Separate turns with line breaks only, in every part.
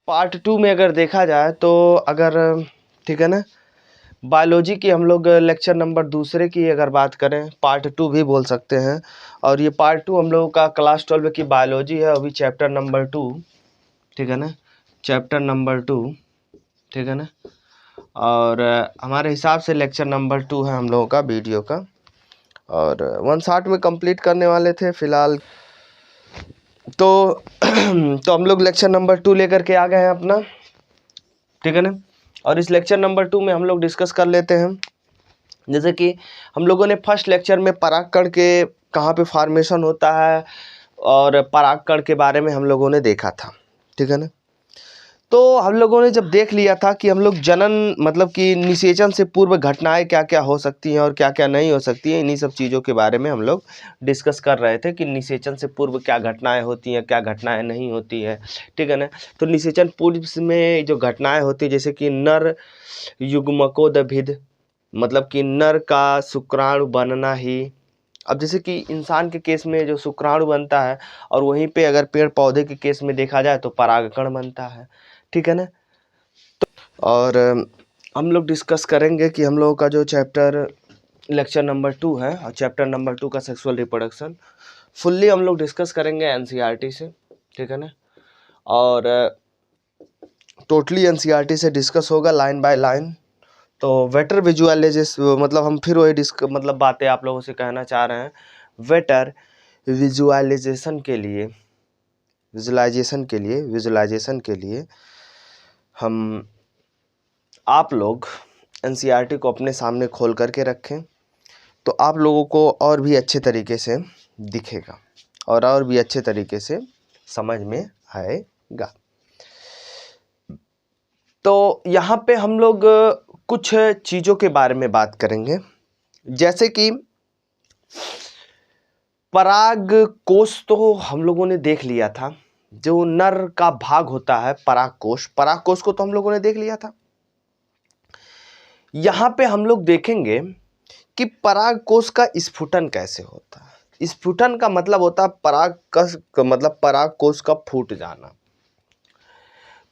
Part 2 में अगर देखा जाए तो अगर ठीक है ना, बायोलॉजी की हम लोग लेक्चर नंबर दूसरे की अगर बात करें, पार्ट 2 भी बोल सकते हैं। और ये पार्ट 2 हम लोगों का क्लास 12 की बायोलॉजी है, अभी चैप्टर नंबर 2, ठीक है ना, चैप्टर नंबर 2, ठीक है ना। और हमारे हिसाब से लेक्चर नंबर 2 है हम लोगों का वीडियो का, और 1 शॉट में कंप्लीट करने वाले थे फिलहाल तो तो हम लोग लेक्चर नंबर 2 लेकर के आ गए हैं अपना, ठीक है ना। और इस लेक्चर नंबर 2 में हम लोग डिस्कस कर लेते हैं, जैसे कि हम लोगों ने फर्स्ट लेक्चर में परागकण के कहाँ पे फॉर्मेशन होता है और परागकण के बारे में हम लोगों ने देखा था, ठीक है ना। तो हम लोगों ने जब देख लिया था कि हम लोग जनन मतलब कि निषेचन से पूर्व घटनाएं क्या क्या हो सकती हैं और क्या क्या नहीं हो सकती हैं, इन्हीं सब चीज़ों के बारे में हम लोग डिस्कस कर रहे थे कि निषेचन से पूर्व क्या घटनाएं होती हैं, क्या घटनाएं नहीं होती है, ठीक है ना। तो निषेचन पूर्व में जो घटनाएं होती है, जैसे कि नर युग्मकोदभिद, मतलब कि नर का शुक्राणु बनना ही। अब जैसे कि इंसान के केस में जो शुक्राणु बनता है, और वहीं पे अगर पेड़ पौधे के केस में देखा जाए तो परागकण बनता है, ठीक है ना। तो और हम लोग डिस्कस करेंगे कि हम लोगों का जो चैप्टर लेक्चर नंबर 2 है और चैप्टर नंबर 2 का सेक्सुअल रिप्रोडक्शन फुल्ली हम लोग डिस्कस करेंगे एनसीईआरटी से, ठीक है ना। और टोटली एनसीईआरटी से डिस्कस होगा लाइन बाय लाइन। तो वेटर विजुअलाइजेशन मतलब हम फिर वही मतलब बातें आप लोगों से कहना चाह रहे हैं। वेटर विजुअलाइजेशन के लिए हम आप लोग एनसीईआरटी को अपने सामने खोल करके रखें, तो आप लोगों को और भी अच्छे तरीके से दिखेगा और भी अच्छे तरीके से समझ में आएगा। तो यहाँ पे हम लोग कुछ चीज़ों के बारे में बात करेंगे, जैसे कि पराग कोश तो हम लोगों ने देख लिया था, जो नर का भाग होता है पराग कोश को तो हम लोगों ने देख लिया था। यहाँ पे हम लोग देखेंगे कि पराग कोश का स्फुटन कैसे होता है। स्फुटन का मतलब होता है पराग कोश का फूट जाना।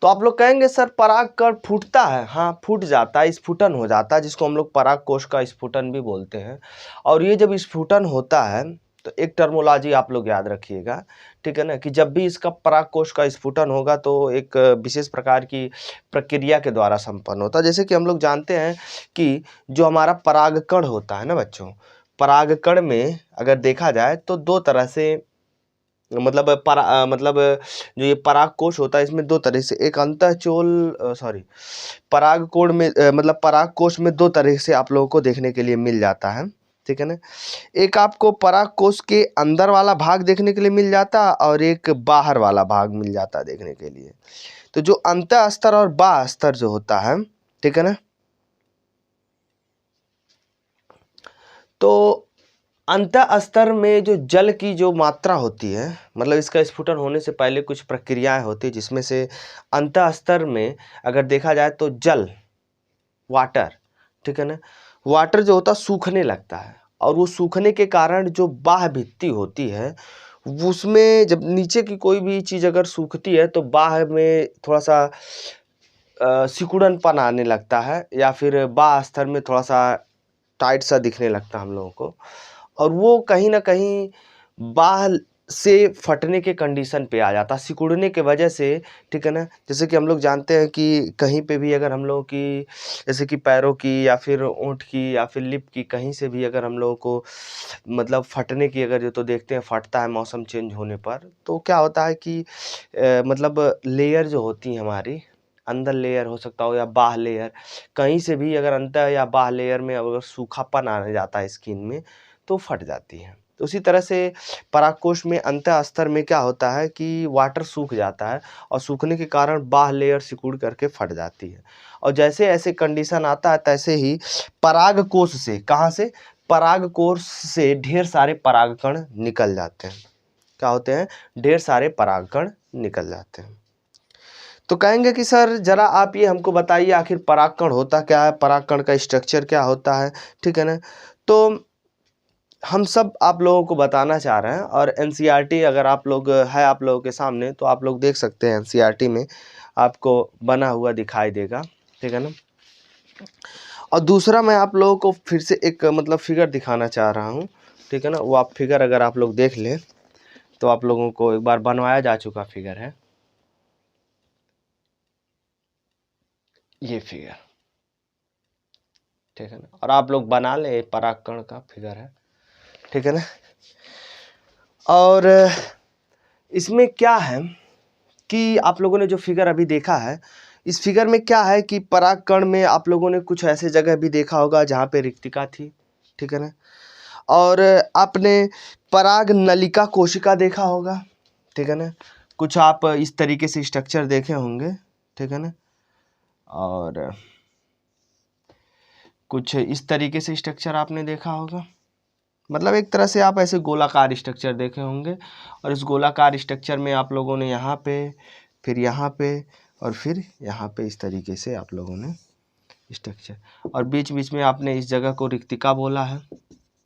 तो आप लोग कहेंगे सर परागकण फूटता है? हाँ, फूट जाता है, स्फुटन हो जाता है, जिसको हम लोग पराग कोश का स्फुटन भी बोलते हैं। और ये जब स्फुटन होता है तो एक टर्मोलॉजी आप लोग याद रखिएगा, ठीक है ना, कि जब भी इसका पराग कोश का स्फुटन होगा तो एक विशेष प्रकार की प्रक्रिया के द्वारा संपन्न होता है। जैसे कि हम लोग जानते हैं कि जो हमारा परागकण होता है ना बच्चों, परागकण में अगर देखा जाए तो दो तरह से मतलब जो ये पराग कोश होता है इसमें दो तरह से, एक पराग कोण में मतलब पराग कोश में दो तरह से आप लोगों को देखने के लिए मिल जाता है, ठीक है ना। एक आपको पराग कोश के अंदर वाला भाग देखने के लिए मिल जाता है और एक बाहर वाला भाग मिल जाता है देखने के लिए। तो जो अंतः स्तर और बाह्य स्तर जो होता है, ठीक है ना, तो अंतः स्तर में जो जल की जो मात्रा होती है, मतलब इसका स्फुटन होने से पहले कुछ प्रक्रियाएं होती है, जिसमें से अंतः स्तर में अगर देखा जाए तो जल वाटर, ठीक है ना, वाटर जो होता है सूखने लगता है, और वो सूखने के कारण जो बाह्य भित्ति होती है उसमें जब नीचे की कोई भी चीज़ अगर सूखती है तो बाह्य में थोड़ा सा सिकुड़नपन आने लगता है, या फिर बाह्य स्तर में थोड़ा सा टाइट सा दिखने लगता है हम लोगों को, और वो कहीं ना कहीं बाहर से फटने के कंडीशन पे आ जाता, सिकुड़ने के वजह से, ठीक है ना। जैसे कि हम लोग जानते हैं कि कहीं पे भी अगर हम लोगों की जैसे कि पैरों की या फिर ओंठ की या फिर लिप की कहीं से भी अगर हम लोगों को मतलब फटने की अगर जो तो देखते हैं फटता है मौसम चेंज होने पर, तो क्या होता है कि मतलब लेयर जो होती है हमारी, अंदर लेयर हो सकता हो या बाह्य लेयर, कहीं से भी अगर अंदर या बाह्य लेयर में अगर सूखापन आने जाता है स्किन में तो फट जाती है। तो उसी तरह से परागकोश में अंतः स्तर में क्या होता है कि वाटर सूख जाता है, और सूखने के कारण बाह्य लेयर सिकुड़ करके फट जाती है। और जैसे ऐसे कंडीशन आता है तैसे ही परागकोश से, कहाँ से, परागकोश से ढेर सारे परागकण निकल जाते हैं। क्या होते हैं? ढेर सारे परागकण निकल जाते हैं। तो कहेंगे कि सर जरा आप ये हमको बताइए आखिर परागकण होता क्या है, परागकण का स्ट्रक्चर क्या होता है, ठीक है ना। तो हम सब आप लोगों को बताना चाह रहे हैं, और एनसीईआरटी अगर आप लोग है आप लोगों के सामने तो आप लोग देख सकते हैं एनसीईआरटी में, आपको बना हुआ दिखाई देगा, ठीक है ना। और दूसरा मैं आप लोगों को फिर से एक मतलब फिगर दिखाना चाह रहा हूँ, ठीक है ना। वो आप फिगर अगर आप लोग देख लें तो आप लोगों को एक बार बनवाया जा चुका फिगर है ये फिगर, ठीक है ना। और आप लोग बना ले, परागकण का फिगर है, ठीक है ना। और इसमें क्या है कि आप लोगों ने जो फिगर अभी देखा है, इस फिगर में क्या है कि परागकण में आप लोगों ने कुछ ऐसे जगह भी देखा होगा जहाँ पे रिक्तिका थी, ठीक है ना। और आपने पराग नलिका कोशिका देखा होगा, ठीक है ना। कुछ आप इस तरीके से स्ट्रक्चर देखे होंगे, ठीक है ना। और कुछ इस तरीके से स्ट्रक्चर आपने देखा होगा, मतलब एक तरह से आप ऐसे गोलाकार स्ट्रक्चर देखे होंगे। और इस गोलाकार स्ट्रक्चर में आप लोगों ने यहाँ पे, फिर यहाँ पे और फिर यहाँ पे इस तरीके से आप लोगों ने स्ट्रक्चर, और बीच बीच में आपने इस जगह को रिक्तिका बोला है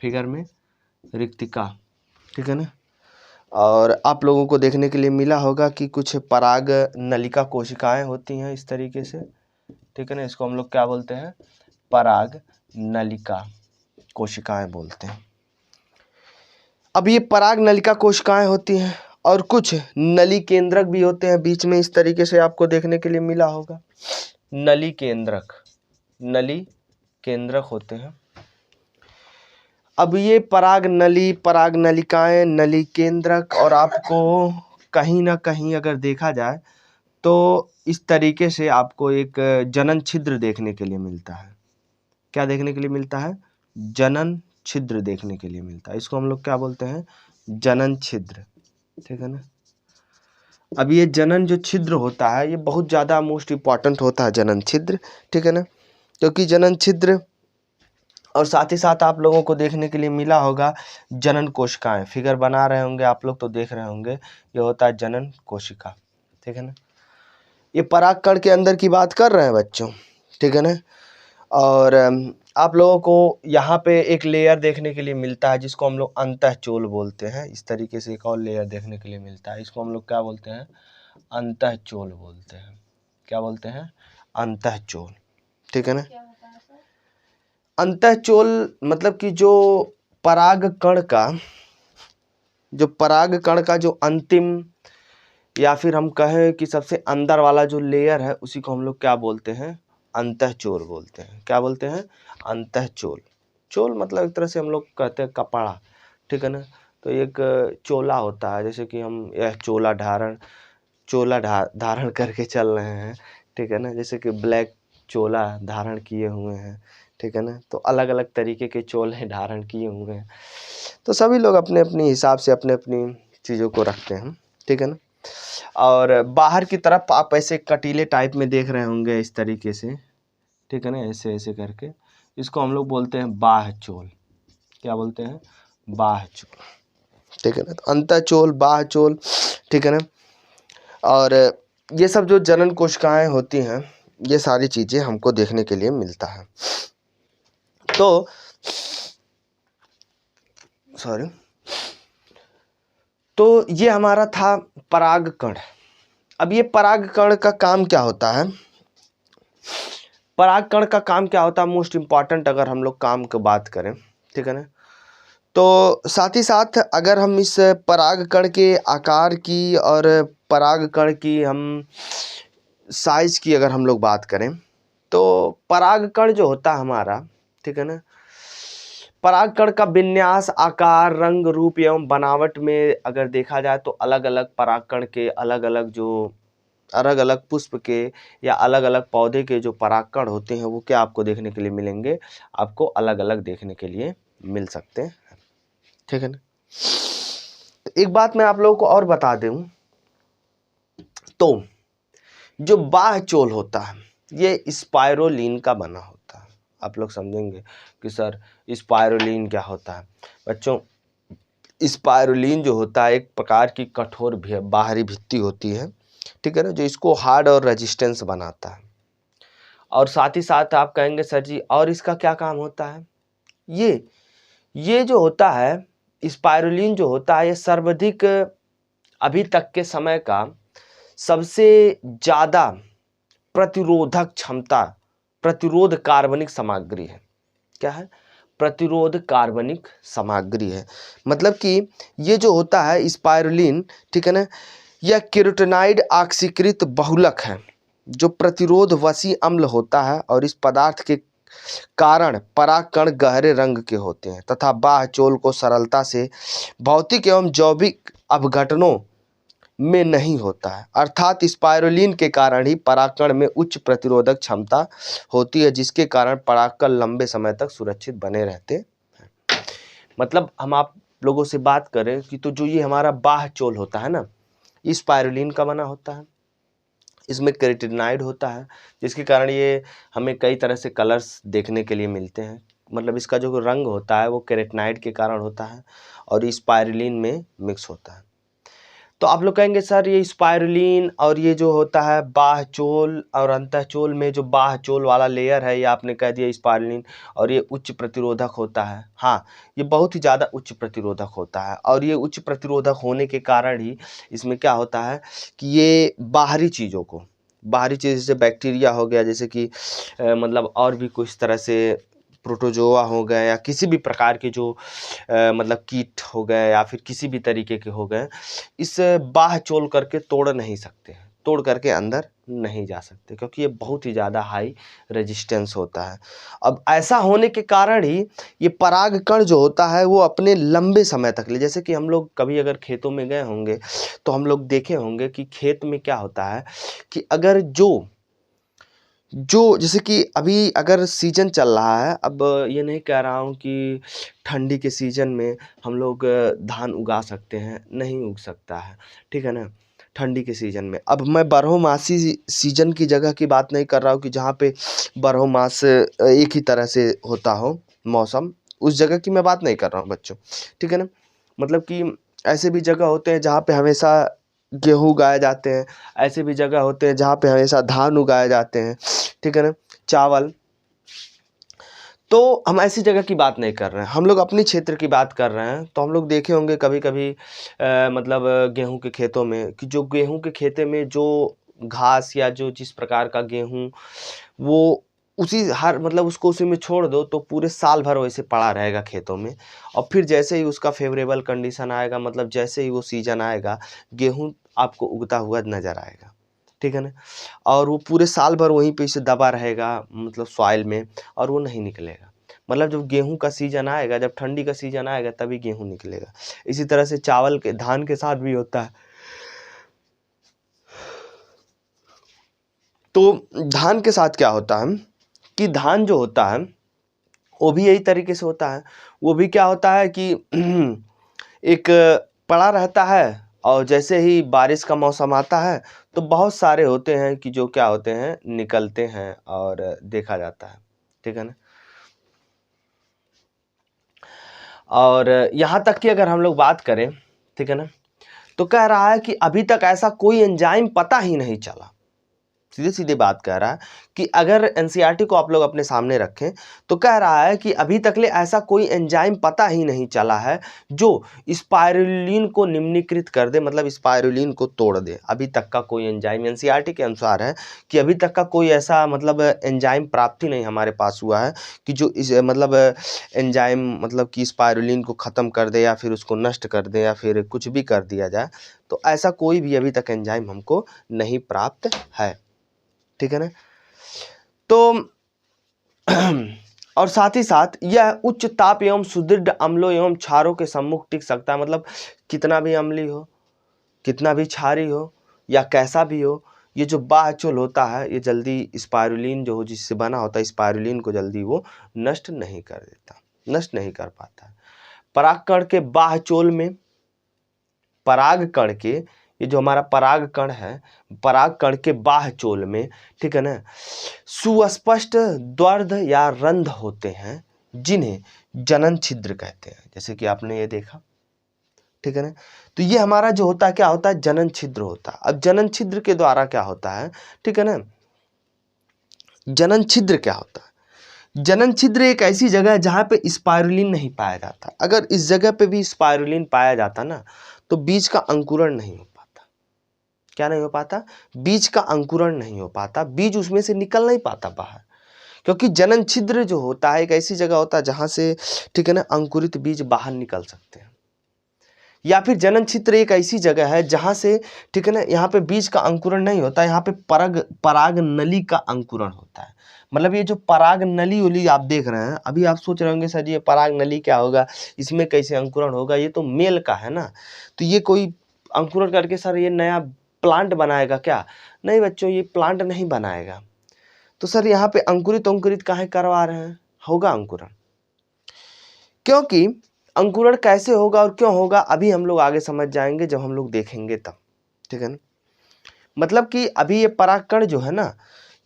फिगर में, रिक्तिका, ठीक है ना। और आप लोगों को देखने के लिए मिला होगा कि कुछ पराग नलिका कोशिकाएं होती हैं इस तरीके से, ठीक है ना। इसको हम लोग क्या बोलते हैं, पराग नलिका कोशिकाएं बोलते हैं। अब ये पराग नलिका कोशिकाएं होती हैं और कुछ नली केंद्रक भी होते हैं बीच में, इस तरीके से आपको देखने के लिए मिला होगा, नली केंद्रक, नली केंद्रक होते हैं। अब ये पराग नली, पराग नलिकाएं, नली केंद्रक, और आपको कहीं ना कहीं अगर देखा जाए तो इस तरीके से आपको एक जनन छिद्र देखने के लिए मिलता है। क्या देखने के लिए मिलता है, जनन छिद्र देखने के लिए मिलता है। इसको हम लोग क्या बोलते हैं, जनन छिद्र, ठीक है ना। अब ये जनन जो छिद्र होता है ये बहुत ज़्यादा मोस्ट इम्पॉर्टेंट होता है, जनन छिद्र, ठीक है ना। क्योंकि जनन छिद्र, और साथ ही साथ आप लोगों को देखने के लिए मिला होगा जनन कोशिकाएं, फिगर बना रहे होंगे आप लोग तो देख रहे होंगे, ये होता है जनन कोशिका, ठीक है ना। ये परागकण के अंदर की बात कर रहे हैं बच्चों, ठीक है ना। और आप लोगों को यहाँ पे एक लेयर देखने के लिए मिलता है जिसको हम लोग अंतःचोल बोलते हैं। इस तरीके से एक और लेयर देखने के लिए मिलता है, इसको हम लोग क्या बोलते हैं, अंतःचोल बोलते हैं। क्या बोलते हैं, अंतःचोल, ठीक है ना। अंतःचोल मतलब कि जो परागकण का जो अंतिम, या फिर हम कहें कि सबसे अंदर वाला जो लेयर है उसी को हम लोग क्या बोलते हैं, अंतःचोल बोलते हैं। क्या बोलते हैं, अंतःचोल। चोल मतलब एक तरह से हम लोग कहते हैं कपड़ा, ठीक है ना। तो एक चोला होता है, जैसे कि हम यह चोला धारण करके चल रहे हैं, ठीक है ना। जैसे कि ब्लैक चोला धारण किए हुए हैं, ठीक है ना। तो अलग अलग तरीके के चोले धारण किए हुए हैं, तो सभी लोग अपने अपने हिसाब से अपने अपनी चीज़ों को रखते हैं, ठीक है ना। और बाहर की तरफ आप ऐसे कटीले टाइप में देख रहे होंगे इस तरीके से, ठीक है ना, ऐसे ऐसे करके, इसको हम लोग बोलते हैं बाह्य चोल। क्या बोलते हैं, बाह्य चोल, ठीक है ना। तो अंतःचोल, बाह्य चोल, ठीक है ना। और ये सब जो जनन कोशिकाएं होती हैं ये सारी चीज़ें हमको देखने के लिए मिलता है। तो तो ये हमारा था परागकण। अब ये परागकण का काम क्या होता है, परागकण का काम क्या होता है, मोस्ट इम्पॉर्टेंट अगर हम लोग काम की बात करें, ठीक है ना। तो साथ ही साथ अगर हम इस परागकण के आकार की और परागकण की हम साइज की अगर हम लोग बात करें, तो परागकण जो होता है हमारा, ठीक है ना, परागकण का विन्यास, आकार, रंग, रूप एवं बनावट में अगर देखा जाए तो अलग अलग परागकण के अलग अलग पुष्प के या अलग अलग पौधे के जो परागकण होते हैं वो क्या आपको देखने के लिए मिलेंगे, आपको अलग अलग देखने के लिए मिल सकते हैं, ठीक है ना। एक बात मैं आप लोगों को और बता दूं, तो जो बाह्य चोल होता है ये स्पाइरोलीन का बना होता है। आप लोग समझेंगे कि सर स्पाइरोलीन क्या होता है। बच्चों, स्पाइरोलीन जो होता है एक प्रकार की कठोर बाहरी भित्ति होती है, ठीक है ना, जो इसको हार्ड और रेजिस्टेंस बनाता है। और साथ ही साथ आप कहेंगे सर जी और इसका क्या काम होता है, ये जो होता है स्पाइरोलीन जो होता है ये सर्वाधिक अभी तक के समय का सबसे ज़्यादा प्रतिरोधक क्षमता, प्रतिरोध कार्बनिक सामग्री है। क्या है? प्रतिरोध कार्बनिक सामग्री है। मतलब कि ये जो होता है स्पाइरुलिन, ठीक है ना, यह केरोटिनाइड ऑक्सीकृत बहुलक है जो प्रतिरोध वसी अम्ल होता है और इस पदार्थ के कारण परागकण गहरे रंग के होते हैं तथा बाह्य चोल को सरलता से भौतिक एवं जैविक अपघटनों में नहीं होता है। अर्थात स्पाइरुलिन के कारण ही परागकण में उच्च प्रतिरोधक क्षमता होती है जिसके कारण परागकण लंबे समय तक सुरक्षित बने रहते हैं। मतलब हम आप लोगों से बात करें कि तो जो ये हमारा बाह्य चोल होता है ना, स्पाइरुलिन का बना होता है, इसमें केराटिनॉइड होता है जिसके कारण ये हमें कई तरह से कलर्स देखने के लिए मिलते हैं। मतलब इसका जो रंग होता है वो केराटिनॉइड के कारण होता है और स्पाइरुलिन में मिक्स होता है। तो आप लोग कहेंगे सर ये स्पाइरुलिन और ये जो होता है बाह्य चोल और अंतःचोल में जो बाह्य चोल वाला लेयर है, ये आपने कह दिया स्पाइरुलिन और ये उच्च प्रतिरोधक होता है। हाँ, ये बहुत ही ज़्यादा उच्च प्रतिरोधक होता है और ये उच्च प्रतिरोधक होने के कारण ही इसमें क्या होता है कि ये बाहरी चीज़ों को, बाहरी चीज़ जैसे बैक्टीरिया हो गया, जैसे कि मतलब और भी कुछ तरह से प्रोटोजोआ हो गए या किसी भी प्रकार के जो मतलब कीट हो गए या फिर किसी भी तरीके के हो गए, इस बाह्य चोल करके तोड़ नहीं सकते, तोड़ करके अंदर नहीं जा सकते क्योंकि ये बहुत ही ज़्यादा हाई रेजिस्टेंस होता है। अब ऐसा होने के कारण ही ये परागकण जो होता है वो अपने लंबे समय तक ले, जैसे कि हम लोग कभी अगर खेतों में गए होंगे तो हम लोग देखे होंगे कि खेत में क्या होता है कि अगर जो जैसे कि अभी अगर सीजन चल रहा है, अब ये नहीं कह रहा हूँ कि ठंडी के सीजन में हम लोग धान उगा सकते हैं, नहीं उग सकता है, ठीक है ना, ठंडी के सीजन में। अब मैं बारहमासी सीजन की जगह की बात नहीं कर रहा हूँ कि जहाँ पे बारहमास एक ही तरह से होता हो मौसम, उस जगह की मैं बात नहीं कर रहा हूँ बच्चों, ठीक है ना। मतलब कि ऐसे भी जगह होते हैं जहाँ पे हमेशा गेहूँ उगाए जाते हैं, ऐसे भी जगह होते हैं जहाँ पे हमेशा धान उगाए जाते हैं, ठीक है ना, चावल। तो हम ऐसी जगह की बात नहीं कर रहे हैं, हम लोग अपनी क्षेत्र की बात कर रहे हैं। तो हम लोग देखे होंगे कभी कभी मतलब गेहूं के खेतों में कि जो गेहूं के खेते में जो घास या जो जिस प्रकार का गेहूं वो उसी हर मतलब उसको उसी में छोड़ दो तो पूरे साल भर वैसे पड़ा रहेगा खेतों में। और फिर जैसे ही उसका फेवरेबल कंडीशन आएगा, मतलब जैसे ही वो सीजन आएगा, गेहूं आपको उगता हुआ नजर आएगा, ठीक है ना। और वो पूरे साल भर वहीं पे इसे दबा रहेगा, मतलब सॉइल में, और वो नहीं निकलेगा। मतलब जब गेहूं का सीजन आएगा, जब ठंडी का सीजन आएगा तभी गेहूं निकलेगा। इसी तरह से चावल के धान के साथ भी होता है। तो धान के साथ क्या होता है कि धान जो होता है वो भी यही तरीके से होता है। वो भी क्या होता है कि एक पड़ा रहता है और जैसे ही बारिश का मौसम आता है तो बहुत सारे होते हैं कि जो क्या होते हैं निकलते हैं और देखा जाता है, ठीक है ना। और यहाँ तक कि अगर हम लोग बात करें, ठीक है ना, तो कह रहा है कि अभी तक ऐसा कोई एंजाइम पता ही नहीं चला। सीधे सीधे बात कह रहा है कि अगर एनसीईआरटी को आप लोग अपने सामने रखें तो कह रहा है कि अभी तक ले ऐसा कोई एंजाइम पता ही नहीं चला है जो स्पाइरुलिन को निम्नीकृत कर दे, मतलब स्पाइरुलिन को तोड़ दे। अभी तक का कोई एंजाइम एनसीईआरटी के अनुसार है कि अभी तक का कोई ऐसा मतलब एंजाइम प्राप्त ही नहीं हमारे पास हुआ है कि जो इस मतलब एंजाइम मतलब कि स्पाइरुलिन को ख़त्म कर दे या फिर उसको नष्ट कर दे या फिर कुछ भी कर दिया जाए। तो ऐसा कोई भी अभी तक एंजाइम हमको नहीं प्राप्त है, ठीक है ना। तो और साथ ही साथ यह उच्च ताप एवं सुदृढ़ अम्लों एवं क्षारों के सम्मुख टिक सकता है। मतलब कितना भी अम्ली हो, कितना भी क्षारी हो या कैसा भी हो, ये जो बाह्य चोल होता है ये जल्दी स्पाइरुलिन जो जिससे बना होता है स्पाइरुलिन को जल्दी वो नष्ट नहीं कर देता, नष्ट नहीं कर पाता। परागकण के बाह्य चोल में परागकण के ये जो हमारा परागकण है, परागकण के बाह्य चोल में, ठीक है ना, सुस्पष्ट द्वर्ध या रंध्र होते हैं जिन्हें जनन छिद्र कहते हैं। जैसे कि आपने ये देखा, ठीक है ना। तो ये हमारा जो होता है क्या होता है, जनन छिद्र होता है। अब जनन छिद्र के द्वारा क्या होता है, ठीक है ना, जनन छिद्र क्या होता है, जनन छिद्र एक ऐसी जगह है जहां पे स्पाइरुलिन नहीं पाया जाता। अगर इस जगह पे भी स्पाइरुलिन पाया जाता ना तो बीज का अंकुरण नहीं हो पाता। क्या नहीं हो पाता? बीज का अंकुरण नहीं हो पाता, बीज उसमें से निकल नहीं पाता बाहर, क्योंकि जनन छिद्र जो होता है एक ऐसी जगह होता है जहां से, ठीक है ना, अंकुरित बीज बाहर निकल सकते हैं। या फिर जनन छिद्र एक ऐसी जगह है जहां से, ठीक है ना, यहाँ पे बीज का अंकुरण नहीं होता, यहाँ पे पराग नली का अंकुरण होता है। मतलब ये जो पराग नली उली आप देख रहे हैं, अभी आप सोच रहे होंगे सर जी ये पराग नली क्या होगा, इसमें कैसे अंकुरण होगा, ये तो मेल का है ना, तो ये कोई अंकुरण करके सर ये नया प्लांट बनाएगा क्या? नहीं बच्चों, ये प्लांट नहीं बनाएगा। तो सर यहाँ पे अंकुरित काहे करवा रहे हैं? होगा अंकुरण, क्योंकि अंकुरण कैसे होगा और क्यों होगा अभी हम लोग आगे समझ जाएंगे जब हम लोग देखेंगे तब, ठीक है ना। मतलब कि अभी ये परागकण जो है ना,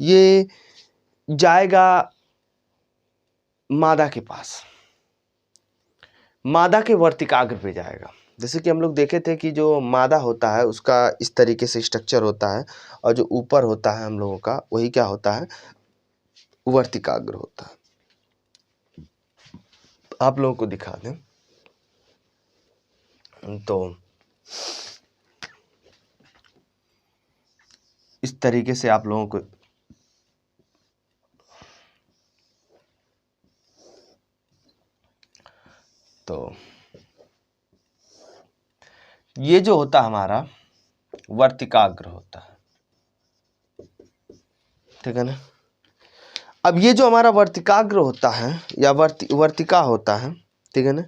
ये जाएगा मादा के पास, मादा के वर्तिकाग्र पे जाएगा। जैसे कि हम लोग देखे थे कि जो मादा होता है उसका इस तरीके से स्ट्रक्चर होता है, और जो ऊपर होता है हम लोगों का वही क्या होता है, वर्तिकाग्र होता है। आप लोगों को दिखा दें तो इस तरीके से आप लोगों को तो ये जो होता है हमारा वर्तिकाग्र होता है, ठीक है ना। अब ये जो हमारा वर्तिकाग्र होता है या वर्तिका होता है, ठीक है ना,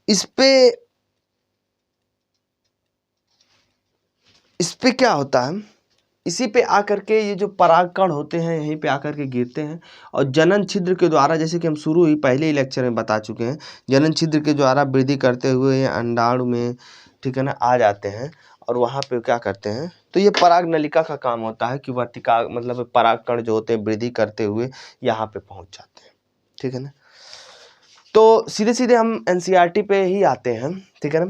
इस पे क्या होता है, इसी पे आकर के ये जो परागकण होते हैं यहीं पे आकर के गिरते हैं, और जनन छिद्र के द्वारा, जैसे कि हम शुरू ही पहले ही लेक्चर में बता चुके हैं, जनन छिद्र के द्वारा वृद्धि करते हुए ये अंडाणु में, ठीक है ना, आ जाते हैं, और वहाँ पे क्या करते हैं, तो ये पराग नलिका का काम होता है कि वर्तिका मतलब परागकण जो होते हैं वृद्धि करते हुए यहाँ पे पहुँच जाते हैं, ठीक है ना। तो सीधे सीधे हम एनसीईआरटी पे ही आते हैं, ठीक है ना।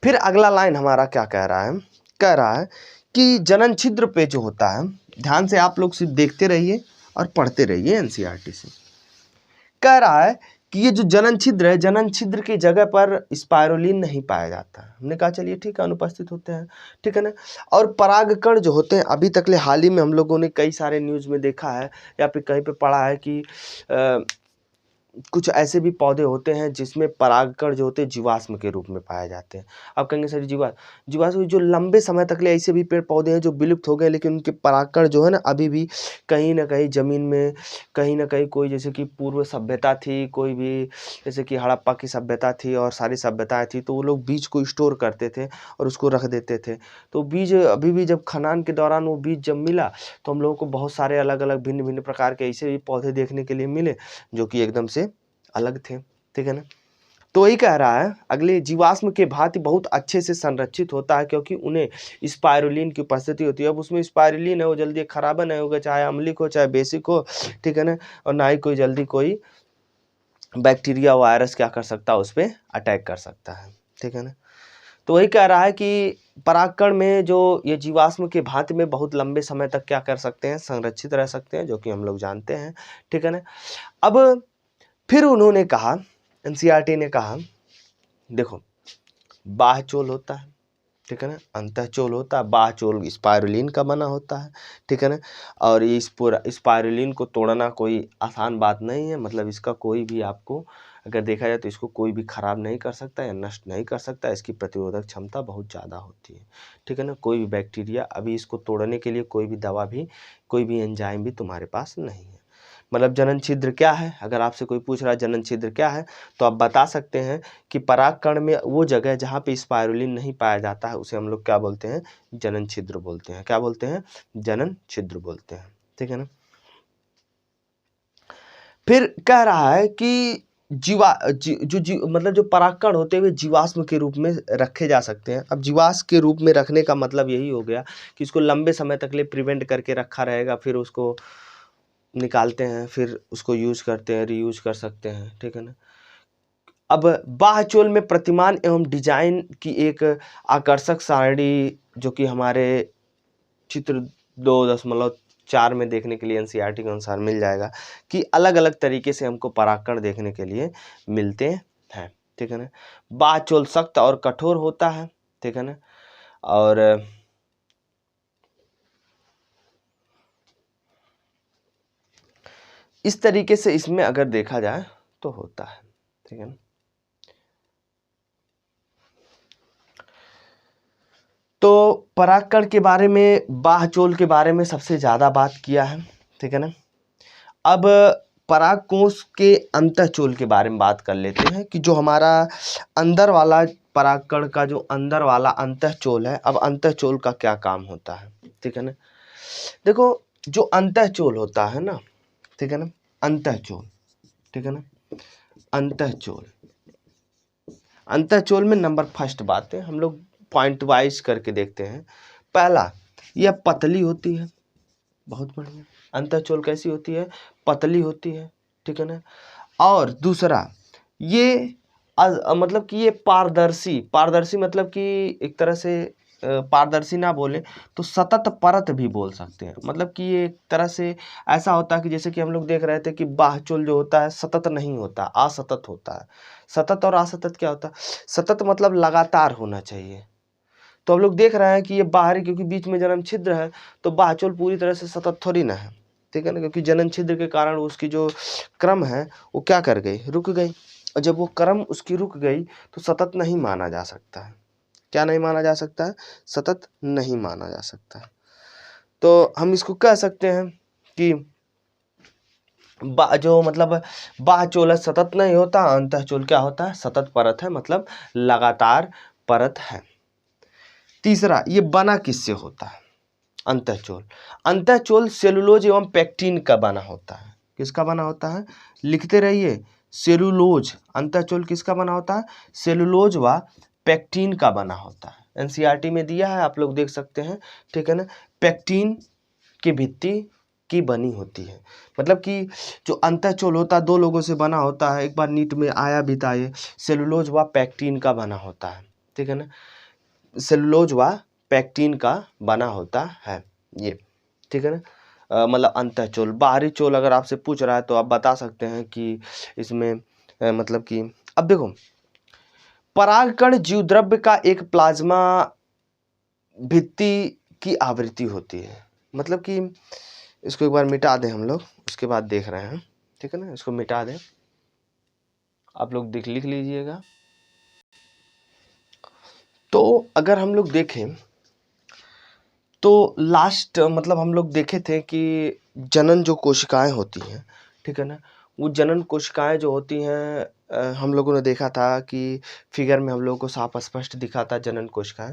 फिर अगला लाइन हमारा क्या कह रहा है, कह रहा है कि जनन छिद्र पे जो होता है, ध्यान से आप लोग सिर्फ देखते रहिए और पढ़ते रहिए एनसीईआरटी से। कह रहा है कि ये जो जनन छिद्र है, जनन छिद्र की जगह पर स्पाइरुलिन नहीं पाया जाता है। हमने कहा चलिए ठीक है, अनुपस्थित होते हैं, ठीक है ना। और परागकण जो होते हैं, अभी तक ले हाल ही में हम लोगों ने कई सारे न्यूज़ में देखा है या फिर कहीं पे पढ़ा है कि कुछ ऐसे भी पौधे होते हैं जिसमें परागकण जो होते हैं जीवाश्म के रूप में पाए जाते हैं। आप कहेंगे सर जीवाश्म जो लंबे समय तक ले ऐसे भी पेड़ पौधे हैं जो विलुप्त हो गए, लेकिन उनके परागकण जो है ना अभी भी कहीं ना कहीं ज़मीन में, कहीं ना कहीं कोई, जैसे कि पूर्व सभ्यता थी, कोई भी जैसे कि हड़प्पा की सभ्यता थी और सारी सभ्यताएँ थी, तो वो लोग बीज को स्टोर करते थे और उसको रख देते थे। तो बीज अभी भी जब खनन के दौरान वो बीज जब मिला तो हम लोगों को बहुत सारे अलग अलग भिन्न भिन्न प्रकार के ऐसे भी पौधे देखने के लिए मिले जो कि एकदम से अलग थे, ठीक है ना। तो वही कह रहा है, अगले जीवाश्म के भांति बहुत अच्छे से संरक्षित होता है, क्योंकि उन्हें स्पाइरुलिन की उपस्थिति होती है। अब उसमें स्पाइरुलिन है, वो जल्दी खराब नहीं होगा, चाहे अम्लिक हो चाहे बेसिक हो, ठीक है ना, और ना ही कोई जल्दी कोई बैक्टीरिया वायरस क्या कर सकता है, उस पर अटैक कर सकता है, ठीक है ना। तो वही कह रहा है कि परागकण में जो ये जीवाश्म के भांति में बहुत लंबे समय तक क्या कर सकते हैं, संरक्षित रह सकते हैं, जो कि हम लोग जानते हैं, ठीक है ना। अब फिर उन्होंने कहा, एनसीईआरटी ने कहा, देखो बाह्यचोल होता है, ठीक है ना, अंतःचोल होता है, बाह्यचोल स्पाइरुलिन का बना होता है, ठीक है ना। और ये इस पूरा स्पाइरुलिन को तोड़ना कोई आसान बात नहीं है, मतलब इसका कोई भी आपको अगर देखा जाए तो इसको कोई भी खराब नहीं कर सकता या नष्ट नहीं कर सकता, इसकी प्रतिरोधक क्षमता बहुत ज़्यादा होती है, ठीक है ना। कोई भी बैक्टीरिया अभी इसको तोड़ने के लिए कोई भी दवा भी, कोई भी एंजाइम भी तुम्हारे पास नहीं है। मतलब जनन छिद्र क्या है, अगर आपसे कोई पूछ रहा है जनन छिद्र क्या है, तो आप बता सकते हैं कि परागकण में वो जगह जहाँ पे स्पाइरुलिन नहीं पाया जाता है उसे हम लोग क्या बोलते हैं, जनन छिद्र बोलते हैं। क्या बोलते हैं, जनन छिद्र बोलते हैं, ठीक है ना। फिर कह रहा है कि मतलब जो परागकण होते हुए जीवाश्म के रूप में रखे जा सकते हैं। अब जीवाश्म के रूप में रखने का मतलब यही हो गया कि इसको लंबे समय तक ले प्रिवेंट करके रखा रहेगा, फिर उसको निकालते हैं, फिर उसको यूज करते हैं, रीयूज कर सकते हैं, ठीक है ना। अब बाह्यचोल में प्रतिमान एवं डिजाइन की एक आकर्षक सारणी, जो कि हमारे चित्र 2.4 में देखने के लिए एनसीईआरटी के अनुसार मिल जाएगा, कि अलग अलग तरीके से हमको परागकण देखने के लिए मिलते हैं, ठीक है ना। बाह्यचोल सख्त और कठोर होता है, ठीक है ना। और इस तरीके से इसमें अगर देखा जाए तो होता है, ठीक है ना। तो परागकण के बारे में, बाह्यचोल के बारे में सबसे ज़्यादा बात किया है, ठीक है ना। अब परागकोश के अंतःचोल के बारे में बात कर लेते हैं कि जो हमारा अंदर वाला परागकण का जो अंदर वाला अंतःचोल है, अब अंतःचोल का क्या काम होता है, ठीक है ना। देखो जो अंतःचोल होता है ना, ठीक है ना, अंतःचोल, ठीक है ना, अंतःचोल, अंतःचोल में नंबर फर्स्ट बात है, हम लोग पॉइंट वाइज करके देखते हैं। पहला, यह पतली होती है, बहुत बढ़िया। अंतःचोल कैसी होती है, पतली होती है, ठीक है ना। और दूसरा, ये मतलब कि ये पारदर्शी, पारदर्शी मतलब कि एक तरह से पारदर्शी ना बोले तो सतत परत भी बोल सकते हैं। मतलब कि ये एक तरह से ऐसा होता है कि जैसे कि हम लोग देख रहे थे कि बाह्यचोल जो होता है सतत नहीं होता, असतत होता है। सतत और असतत क्या होता है, सतत मतलब लगातार होना चाहिए। तो हम लोग देख रहे हैं कि ये बाहरी, क्योंकि बीच में जन्म छिद्र है तो बाह्यचोल पूरी तरह से सतत थोड़ी ना है, ठीक है ना, क्योंकि जन्म छिद्र के कारण उसकी जो क्रम है वो क्या कर गई, रुक गई। और जब वो क्रम उसकी रुक गई तो सतत नहीं माना जा सकता है। क्या नहीं माना जा सकता है, सतत नहीं माना जा सकता है। तो हम इसको कह सकते हैं कि जो मतलब बाह्यचोल है सतत नहीं होता, अंतःचोल क्या होता है, सतत परत है, मतलब लगातार परत है। तीसरा, ये बना किससे होता है, अंतःचोल। अंतःचोल सेलुलोज एवं पेक्टिन का बना होता है। किसका बना होता है, लिखते रहिए, सेलुलोज। अंतःचोल किसका बना होता है, सेलुलोज व पेक्टिन का बना होता है। एनसीईआरटी में दिया है, आप लोग देख सकते हैं, ठीक है ना। पेक्टिन की भित्ति की बनी होती है, मतलब कि जो अंतःचोल होता है दो लोगों से बना होता है। एक बार नीट में आया भी था ये, सेलुलोज व पेक्टिन का बना होता है, ठीक है ना। सेलुलोज व पेक्टिन का बना होता है ये, ठीक है ना। मतलब अंतःचोल। बाहरी चोल अगर आपसे पूछ रहा है तो आप बता सकते हैं कि इसमें मतलब कि अब देखो, परागकण जीवद्रव्य का एक प्लाज्मा भित्ति की आवृत्ति होती है। मतलब कि इसको एक बार मिटा दें हम लोग, उसके बाद देख रहे हैं, ठीक है ना। इसको मिटा दें, आप लोग लिख लीजिएगा। तो अगर हम लोग देखें तो लास्ट मतलब हम लोग देखे थे कि जनन जो कोशिकाएं होती हैं, ठीक है ना, वो जनन कोशिकाएं जो होती हैं हम लोगों ने देखा था कि फिगर में हम लोगों को साफ स्पष्ट दिखा था जनन कोशिकाएं।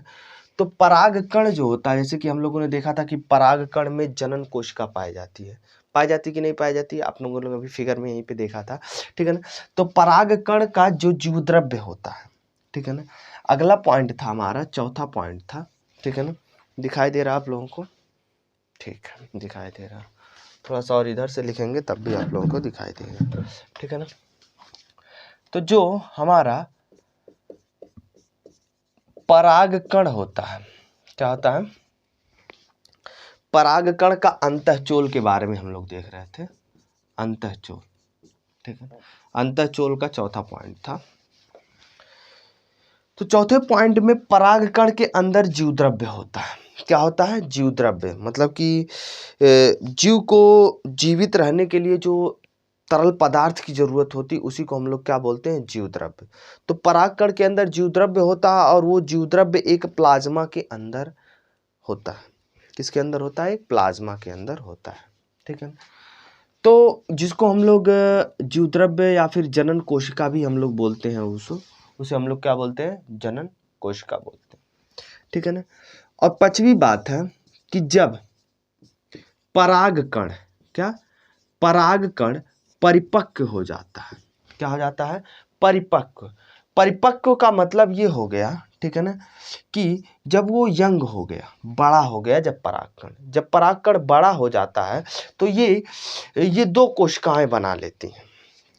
तो परागकण जो होता है, जैसे कि हम लोगों ने देखा था कि परागकण में जनन कोशिका पाई जाती है, पाई जाती कि नहीं पाई जाती, आप लोगों ने अभी फिगर में यहीं पे देखा था, ठीक है ना। तो परागकण का जो जीवद्रव्य होता है, ठीक है ना, अगला पॉइंट था हमारा, चौथा पॉइंट था, ठीक है ना। दिखाई दे रहा आप लोगों को, ठीक है, दिखाई दे रहा। थोड़ा सा और इधर से लिखेंगे तब भी आप लोगों को दिखाई देगा, ठीक है ना। तो जो हमारा परागकण होता है, क्या होता है, परागकण का अंतःचोल के बारे में हम लोग देख रहे थे, अंतःचोल, ठीक है। अंतःचोल का चौथा पॉइंट था। तो चौथे पॉइंट में परागकण के अंदर जीवद्रव्य होता है। क्या होता है, जीवद्रव्य, मतलब कि जीव को जीवित रहने के लिए जो तरल पदार्थ की जरूरत होती उसी को हम लोग क्या बोलते हैं, जीवद्रव्य। तो परागकण के अंदर जीवद्रव्य होता है और वो जीवद्रव्य एक प्लाज्मा के अंदर होता है। किसके अंदर होता है, एक प्लाज्मा के अंदर होता है, ठीक है। तो जिसको हम लोग जीवद्रव्य या फिर जनन कोशिका भी हम लोग बोलते हैं, उसे हम लोग क्या बोलते हैं, जनन कोशिका बोलते हैं, ठीक है ना। और पांचवी बात है कि जब परागकण, क्या, परागकण परिपक्व हो जाता है, क्या हो जाता है, परिपक्व। परिपक्व का मतलब ये हो गया, ठीक है ना, कि जब वो यंग हो गया, बड़ा हो गया, जब परागकण बड़ा हो जाता है तो ये दो कोशिकाएं बना लेती हैं।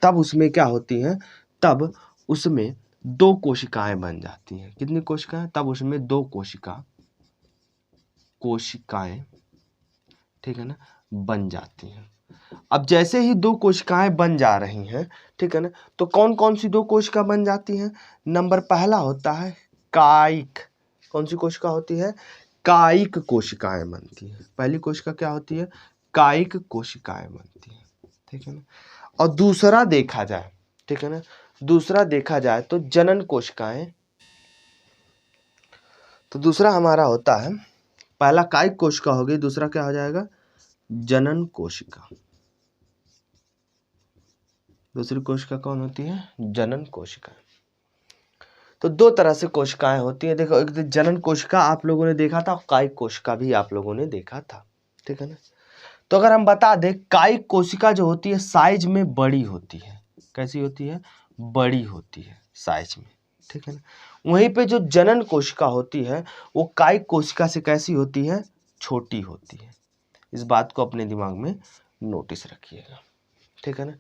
तब उसमें क्या होती हैं, तब उसमें दो कोशिकाएं बन जाती हैं। कितनी कोशिकाएं, तब उसमें दो कोशिकाएं, ठीक है ना, बन जाती हैं। अब जैसे ही दो कोशिकाएं बन जा रही हैं, ठीक है ना, तो कौन कौन सी दो कोशिका बन जाती हैं, नंबर पहला होता है कायिक। कौन सी कोशिका होती है, कायिक कोशिकाएं बनती हैं। पहली कोशिका क्या होती है, कायिक कोशिकाएं बनती हैं, ठीक है ना। और दूसरा देखा जाए, ठीक है ना, दूसरा देखा जाए तो जनन कोशिकाएं, तो दूसरा हमारा होता है, पहला कायिक कोशिका होगी, दूसरा क्या हो जाएगा, जनन कोशिका। दूसरी कोशिका कौन होती है, जनन कोशिका। तो दो तरह से कोशिकाएं होती है। देखो, एक जनन कोशिका आप लोगों ने देखा था, कायिक कोशिका भी आप लोगों ने देखा था, ठीक है ना। तो अगर हम बता दें, कायिक कोशिका जो होती है साइज में बड़ी होती है। कैसी होती है, बड़ी होती है साइज में, ठीक है ना। वहीं पे जो जनन कोशिका होती है वो कायिक कोशिका से कैसी होती है, छोटी होती है। इस बात को अपने दिमाग में नोटिस रखिएगा, ठीक है ना।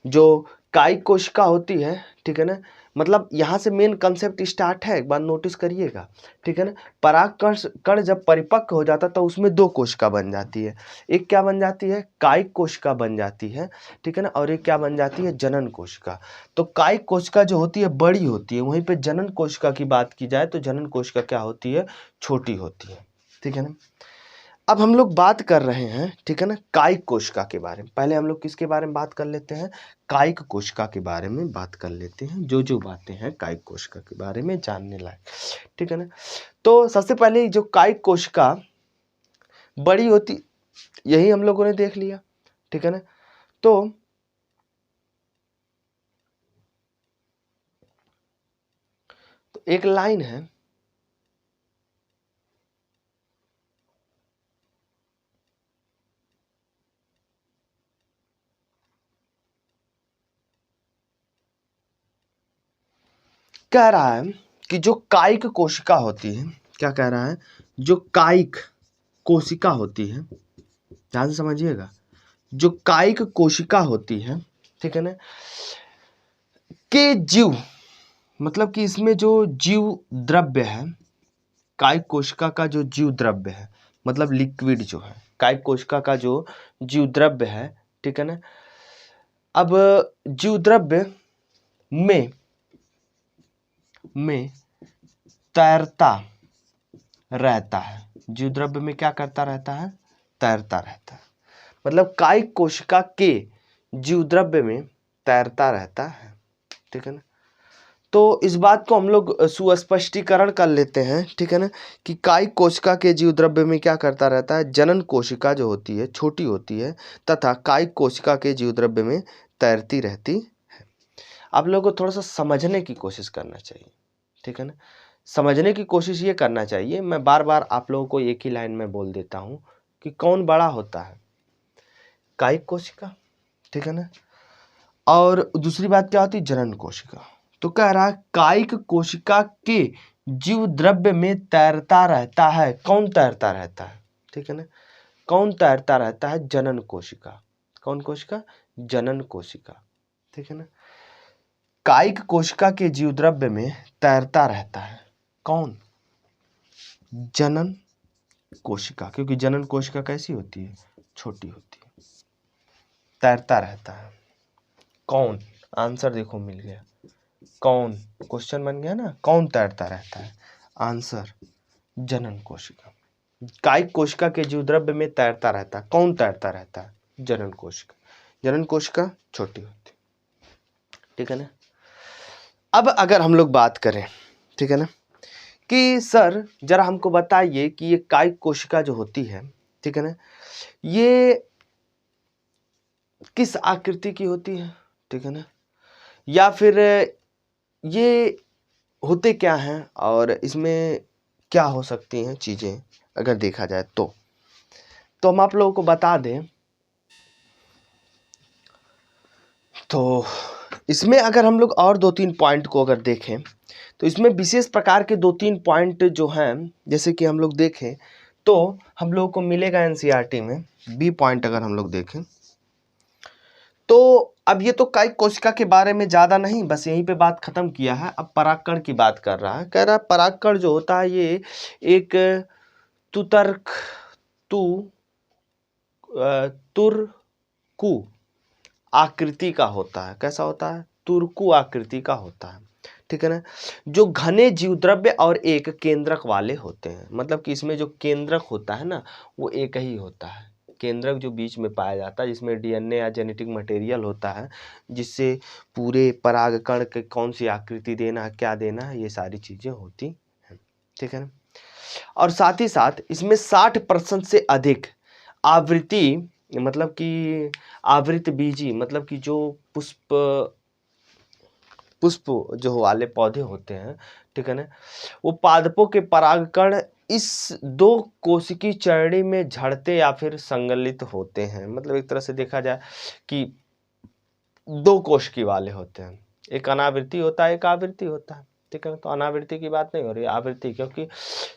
जो कायिक कोशिका होती है, ठीक है ना, मतलब यहाँ से मेन कंसेप्ट स्टार्ट है, एक बार नोटिस करिएगा, ठीक है ना। पराग कण जब परिपक्व हो जाता तो उसमें दो कोशिका बन जाती है। एक क्या बन जाती है, कायिक कोशिका बन जाती है, ठीक है ना, और एक क्या बन जाती है, जनन कोशिका। तो कायिक कोशिका जो होती है बड़ी होती है, वहीं पे जनन कोशिका की बात की जाए तो जनन कोशिका क्या होती है, छोटी होती है, ठीक है ना। अब हम लोग बात कर रहे हैं, ठीक है ना, कायिक कोशिका के बारे में। पहले हम लोग किसके बारे में बात कर लेते हैं, कायिक कोशिका के बारे में बात कर लेते हैं, जो जो बातें हैं कायिक कोशिका के बारे में जानने लायक, ठीक है ना। तो सबसे पहले जो कायिक कोशिका बड़ी होती, यही हम लोगों ने देख लिया, ठीक है ना। तो एक लाइन है, कह रहा है कि जो कायिक कोशिका होती है, क्या कह रहा है, जो कायिक कोशिका होती है, ध्यान से समझिएगा, जो कायिक कोशिका होती है, ठीक है ना, के जीव, मतलब कि इसमें जो जीव द्रव्य है, कायिक कोशिका का जो जीव द्रव्य है, मतलब लिक्विड जो है, कायिक कोशिका का जो जीव द्रव्य है, ठीक है ना। अब जीव द्रव्य में तैरता रहता है, जीव द्रव्य में क्या करता रहता है, तैरता रहता है, मतलब कायिक कोशिका के जीव द्रव्य में तैरता रहता है, ठीक है ना। तो इस बात को हम लोग सुस्पष्टीकरण कर लेते हैं, ठीक है ना, कि कायिक कोशिका के जीव द्रव्य में क्या करता रहता है, जनन कोशिका जो होती है छोटी होती है तथा कायिक कोशिका के जीव द्रव्य में तैरती रहती है। आप लोगों को थोड़ा सा समझने की कोशिश करना चाहिए, ठीक है ना, समझने की कोशिश ये करना चाहिए। मैं बार बार आप लोगों को एक ही लाइन में बोल देता हूँ कि कौन बड़ा होता है, कायिक कोशिका, ठीक है ना, और दूसरी बात क्या होती है, जनन कोशिका। तो कह रहा है कायिक कोशिका के जीव द्रव्य में तैरता रहता है, कौन तैरता रहता है, ठीक है ना, कौन तैरता रहता है, जनन कोशिका। कौन कोशिका, जनन कोशिका, ठीक है ना। कायिक कोशिका के जीव द्रव्य में तैरता रहता है कौन, जनन कोशिका, क्योंकि जनन कोशिका कैसी होती है, छोटी होती है, तैरता रहता है कौन, आंसर देखो मिल गया, कौन, क्वेश्चन बन गया ना, कौन तैरता रहता है, आंसर जनन कोशिका। कायिक कोशिका के जीव द्रव्य में तैरता रहता है, कौन तैरता रहता है, जनन कोशिका। जनन कोशिका छोटी होती, ठीक है ना। अब अगर हम लोग बात करें, ठीक है ना, कि सर जरा हमको बताइए कि ये कायिक कोशिका जो होती है, ठीक है ना, ये किस आकृति की होती है, ठीक है ना, या फिर ये होते क्या हैं और इसमें क्या हो सकती हैं चीज़ें अगर देखा जाए तो हम आप लोगों को बता दें। तो इसमें अगर हम लोग और 2-3 पॉइंट को अगर देखें तो इसमें विशेष प्रकार के 2-3 पॉइंट जो हैं, जैसे कि हम लोग देखें तो हम लोगों को मिलेगा एनसीईआरटी में बी पॉइंट। अगर हम लोग देखें तो अब ये तो कायिक कोशिका के बारे में ज़्यादा नहीं, बस यहीं पे बात खत्म किया है। अब परागकण की बात कर रहा है, कह रहा है परागकण जो होता है ये एक तुतर्क तुरकु आकृति का होता है। कैसा होता है, तुरकु आकृति का होता है, ठीक है ना, जो घने जीव द्रव्य और एक केंद्रक वाले होते हैं। मतलब कि इसमें जो केंद्रक होता है ना वो एक ही होता है, केंद्रक जो बीच में पाया जाता है, जिसमें डीएनए या जेनेटिक मटेरियल होता है, जिससे पूरे परागकण के कौन सी आकृति देना है, क्या देना है, ये सारी चीज़ें होती हैं। ठीक है ना। और साथ ही साथ इसमें 60% से अधिक आवृत्ति, मतलब कि आवृत बीजी, मतलब कि जो पुष्प जो वाले पौधे होते हैं, ठीक है ना, वो पादपों के परागकण इस 2 कोशिकी चरणी में झड़ते या फिर संगलित होते हैं। मतलब एक तरह से देखा जाए कि 2 कोशिकी वाले होते हैं, एक अनावृत्ति होता है, एक आवृत्ति होता है। ठीक है, तो अनावृत्ति की बात नहीं हो रही, आवृत्ति, क्योंकि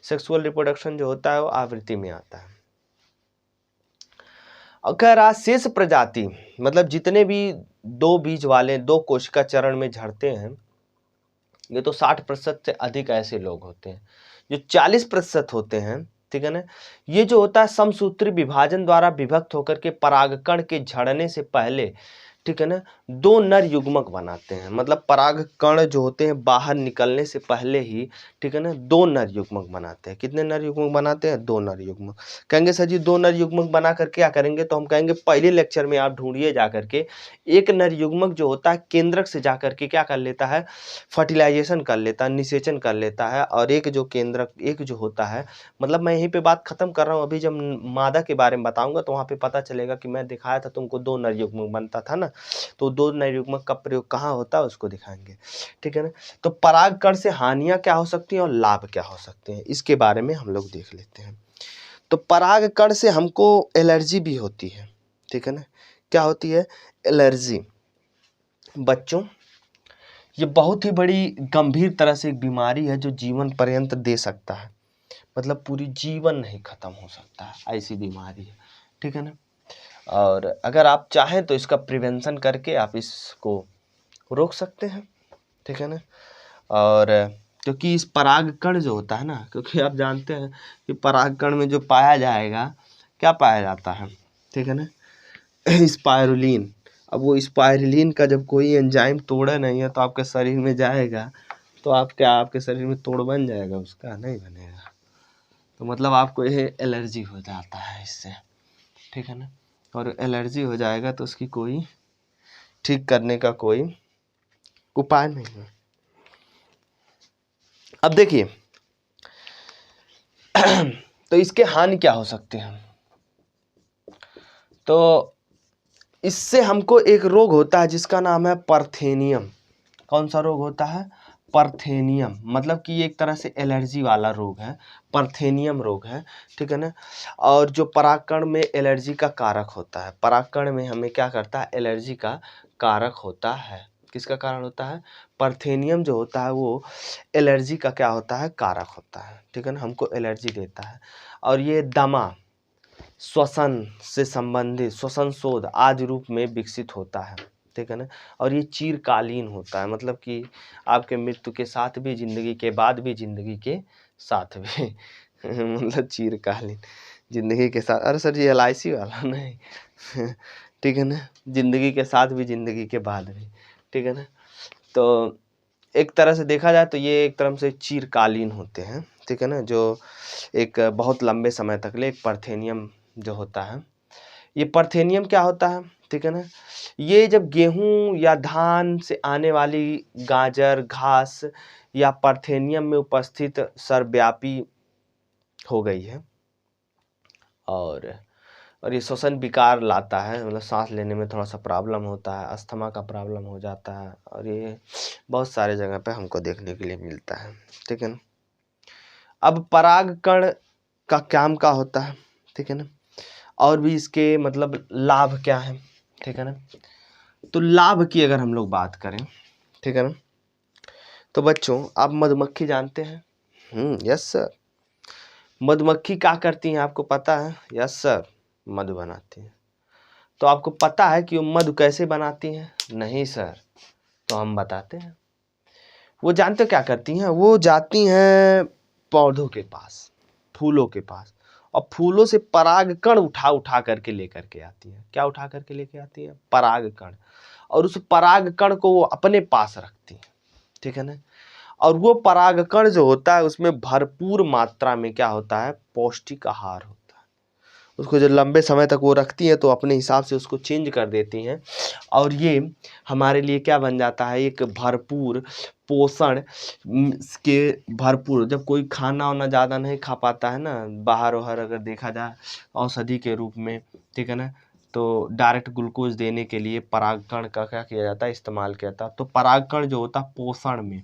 सेक्सुअल रिप्रोडक्शन जो होता है वो आवृत्ति में आता है। और कह रहा शेष प्रजाति, मतलब जितने भी 2 बीज वाले 2 कोशिका चरण में झड़ते हैं, ये तो 60% से अधिक ऐसे लोग होते हैं। जो 40% होते हैं, ठीक है ना, ये जो होता है समसूत्री विभाजन द्वारा विभक्त होकर के परागकण के झड़ने से पहले, ठीक है ना, 2 नर युग्मक बनाते हैं। मतलब परागकण जो होते हैं बाहर निकलने से पहले ही, ठीक है ना, 2 नर युग्मक बनाते हैं। कितने नर युग्मक बनाते हैं? 2 नर युग्मक। कहेंगे सर जी 2 नर युग्मक बना कर क्या करेंगे? तो हम कहेंगे पहले लेक्चर में आप ढूंढिए जा करके, एक नर युग्मक जो होता है केंद्रक से जा करके क्या कर लेता है? फर्टिलाइजेशन कर लेता है, निषेचन कर लेता है। और एक जो केंद्रक, एक जो होता है, मतलब मैं यहीं पे बात खत्म कर रहा हूँ, अभी जब मादा के बारे में बताऊंगा तो वहां पे पता चलेगा कि मैं दिखाया था तुमको 2 नर युग्मक बनता था ना, तो 2 नर युग्मक का प्रयोग कहाँ होता है उसको दिखाएंगे। ठीक है ना। तो परागकण से हानियां क्या हो सकती हैं और लाभ क्या हो सकते हैं, इसके बारे में हम लोग देख लेते हैं। तो परागकण से हमको एलर्जी भी होती है। ठीक है ना। क्या होती है? एलर्जी। बच्चों, ये बहुत ही बड़ी गंभीर तरह से एक बीमारी है जो जीवन पर्यंत दे सकता है, मतलब पूरी जीवन नहीं खत्म हो सकता है, ऐसी बीमारी है। ठीक है ना। और अगर आप चाहें तो इसका प्रिवेंशन करके आप इसको रोक सकते हैं। ठीक है ना। और क्योंकि इस परागकण जो होता है ना, क्योंकि आप जानते हैं कि परागकण में जो पाया जाएगा, क्या पाया जाता है? ठीक है ना, स्पाइरुलिन। अब वो स्पाइरुलिन का जब कोई एंजाइम तोड़ा नहीं है तो आपके शरीर में जाएगा तो आप क्या, आपके शरीर में तोड़ बन जाएगा? उसका नहीं बनेगा। तो मतलब आपको ये एलर्जी हो जाता है इससे। ठीक है ना। और एलर्जी हो जाएगा तो उसकी कोई ठीक करने का कोई उपाय नहीं है। अब देखिए तो इसके हानि क्या हो सकते हैं? तो इससे हमको एक रोग होता है जिसका नाम है पार्थेनियम। कौन सा रोग होता है? पार्थेनियम। मतलब कि ये एक तरह से एलर्जी वाला रोग है, पार्थेनियम रोग है। ठीक है ना। और जो परागकण में एलर्जी का कारक होता है, परागकण में हमें क्या करता है? एलर्जी का कारक होता है। किसका कारण होता है? पार्थेनियम जो होता है वो एलर्जी का क्या होता है? कारक होता है। ठीक है ना, हमको एलर्जी देता है। और ये दमा, श्वसन से संबंधित, श्वसन शोध आदि रूप में विकसित होता है। ठीक है ना। और ये चिरकालीन होता है, मतलब कि आपके मृत्यु के साथ भी, जिंदगी के बाद भी, जिंदगी के साथ भी मतलब चिरकालीन, जिंदगी के साथ। अरे सर जी LIC वाला नहीं ठीक है ना, जिंदगी के साथ भी, जिंदगी के बाद भी। ठीक है ना। तो एक तरह से देखा जाए तो ये एक तरह से चिरकालीन होते हैं। ठीक है ना, जो एक बहुत लंबे समय तक ले एक पार्थेनियम जो होता है, ये पार्थेनियम क्या होता है? ठीक है ना, ये जब गेहूं या धान से आने वाली गाजर, घास या पार्थेनियम में उपस्थित सर्वव्यापी हो गई है और ये श्वसन विकार लाता है, मतलब सांस लेने में थोड़ा सा प्रॉब्लम होता है, अस्थमा का प्रॉब्लम हो जाता है, और ये बहुत सारे जगह पे हमको देखने के लिए मिलता है। ठीक है ना। अब परागकण का काम क्या होता है? ठीक है ना। और भी इसके मतलब लाभ क्या है? ठीक है ना। तो लाभ की अगर हम लोग बात करें, ठीक है ना, तो बच्चों आप मधुमक्खी जानते हैं? Yes sir. मधुमक्खी क्या करती हैं आपको पता है? यस सर, मधु बनाती हैं। तो आपको पता है कि वो मधु कैसे बनाती हैं? नहीं सर। तो हम बताते हैं। वो जानते क्या करती हैं? वो जाती हैं पौधों के पास, फूलों के पास, और फूलों से परागकण उठा उठा करके लेकर के आती हैं। क्या उठा करके लेके आती हैं? परागकण। और उस परागकण को वो अपने पास रखती हैं। ठीक है ना। और वो परागकण जो होता है उसमें भरपूर मात्रा में क्या होता है? पौष्टिक आहार होता है। उसको जो लंबे समय तक वो रखती हैं तो अपने हिसाब से उसको चेंज कर देती हैं, और ये हमारे लिए क्या बन जाता है, एक भरपूर पोषण के भरपूर। जब कोई खाना वाना ज़्यादा नहीं खा पाता है ना, बाहर वाहर अगर देखा जाए औषधि के रूप में, ठीक है ना, तो डायरेक्ट ग्लूकोज देने के लिए परागकण का क्या किया जाता है, इस्तेमाल किया जाता है। तो परागकण जो होता है पोषण में,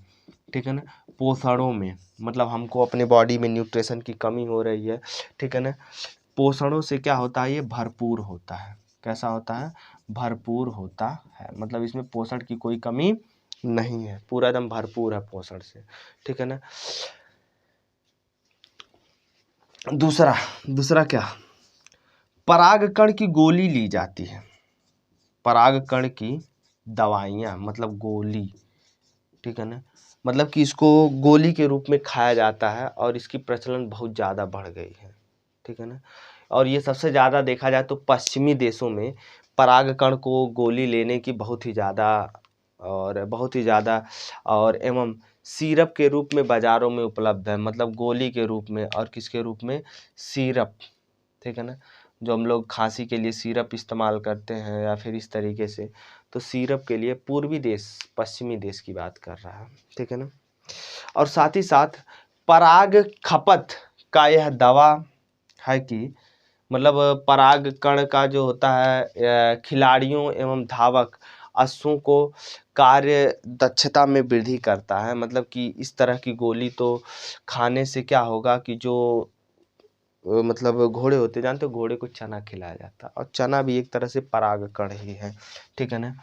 ठीक है ना, पोषणों में, मतलब हमको अपने बॉडी में न्यूट्रिशन की कमी हो रही है, ठीक है ना, पोषणों से क्या होता है, ये भरपूर होता है। कैसा होता है, भरपूर होता है, मतलब इसमें पोषण की कोई कमी नहीं है, पूरा एकदम भरपूर है पोषण से, ठीक है ना। दूसरा क्या, परागकण की गोली ली जाती है, परागकण की दवाइयाँ मतलब गोली, ठीक है ना, मतलब कि इसको गोली के रूप में खाया जाता है और इसकी प्रचलन बहुत ज़्यादा बढ़ गई है, ठीक है ना। और ये सबसे ज़्यादा देखा जाए तो पश्चिमी देशों में परागकण को गोली लेने की बहुत ही ज़्यादा और एवं सिरप के रूप में बाज़ारों में उपलब्ध है, मतलब गोली के रूप में और किसके रूप में, सिरप, ठीक है ना, जो हम लोग खांसी के लिए सिरप इस्तेमाल करते हैं या फिर इस तरीके से, तो सिरप के लिए पूर्वी देश, पश्चिमी देश की बात कर रहा है, ठीक है ना। और साथ ही साथ पराग खपत का यह दवा है कि मतलब परागकण का जो होता है खिलाड़ियों एवं धावक अश्वों को कार्य दक्षता में वृद्धि करता है, मतलब कि इस तरह की गोली तो खाने से क्या होगा कि जो मतलब घोड़े होते, जानते हो घोड़े को चना खिलाया जाता है, और चना भी एक तरह से परागकण ही है, ठीक है ना,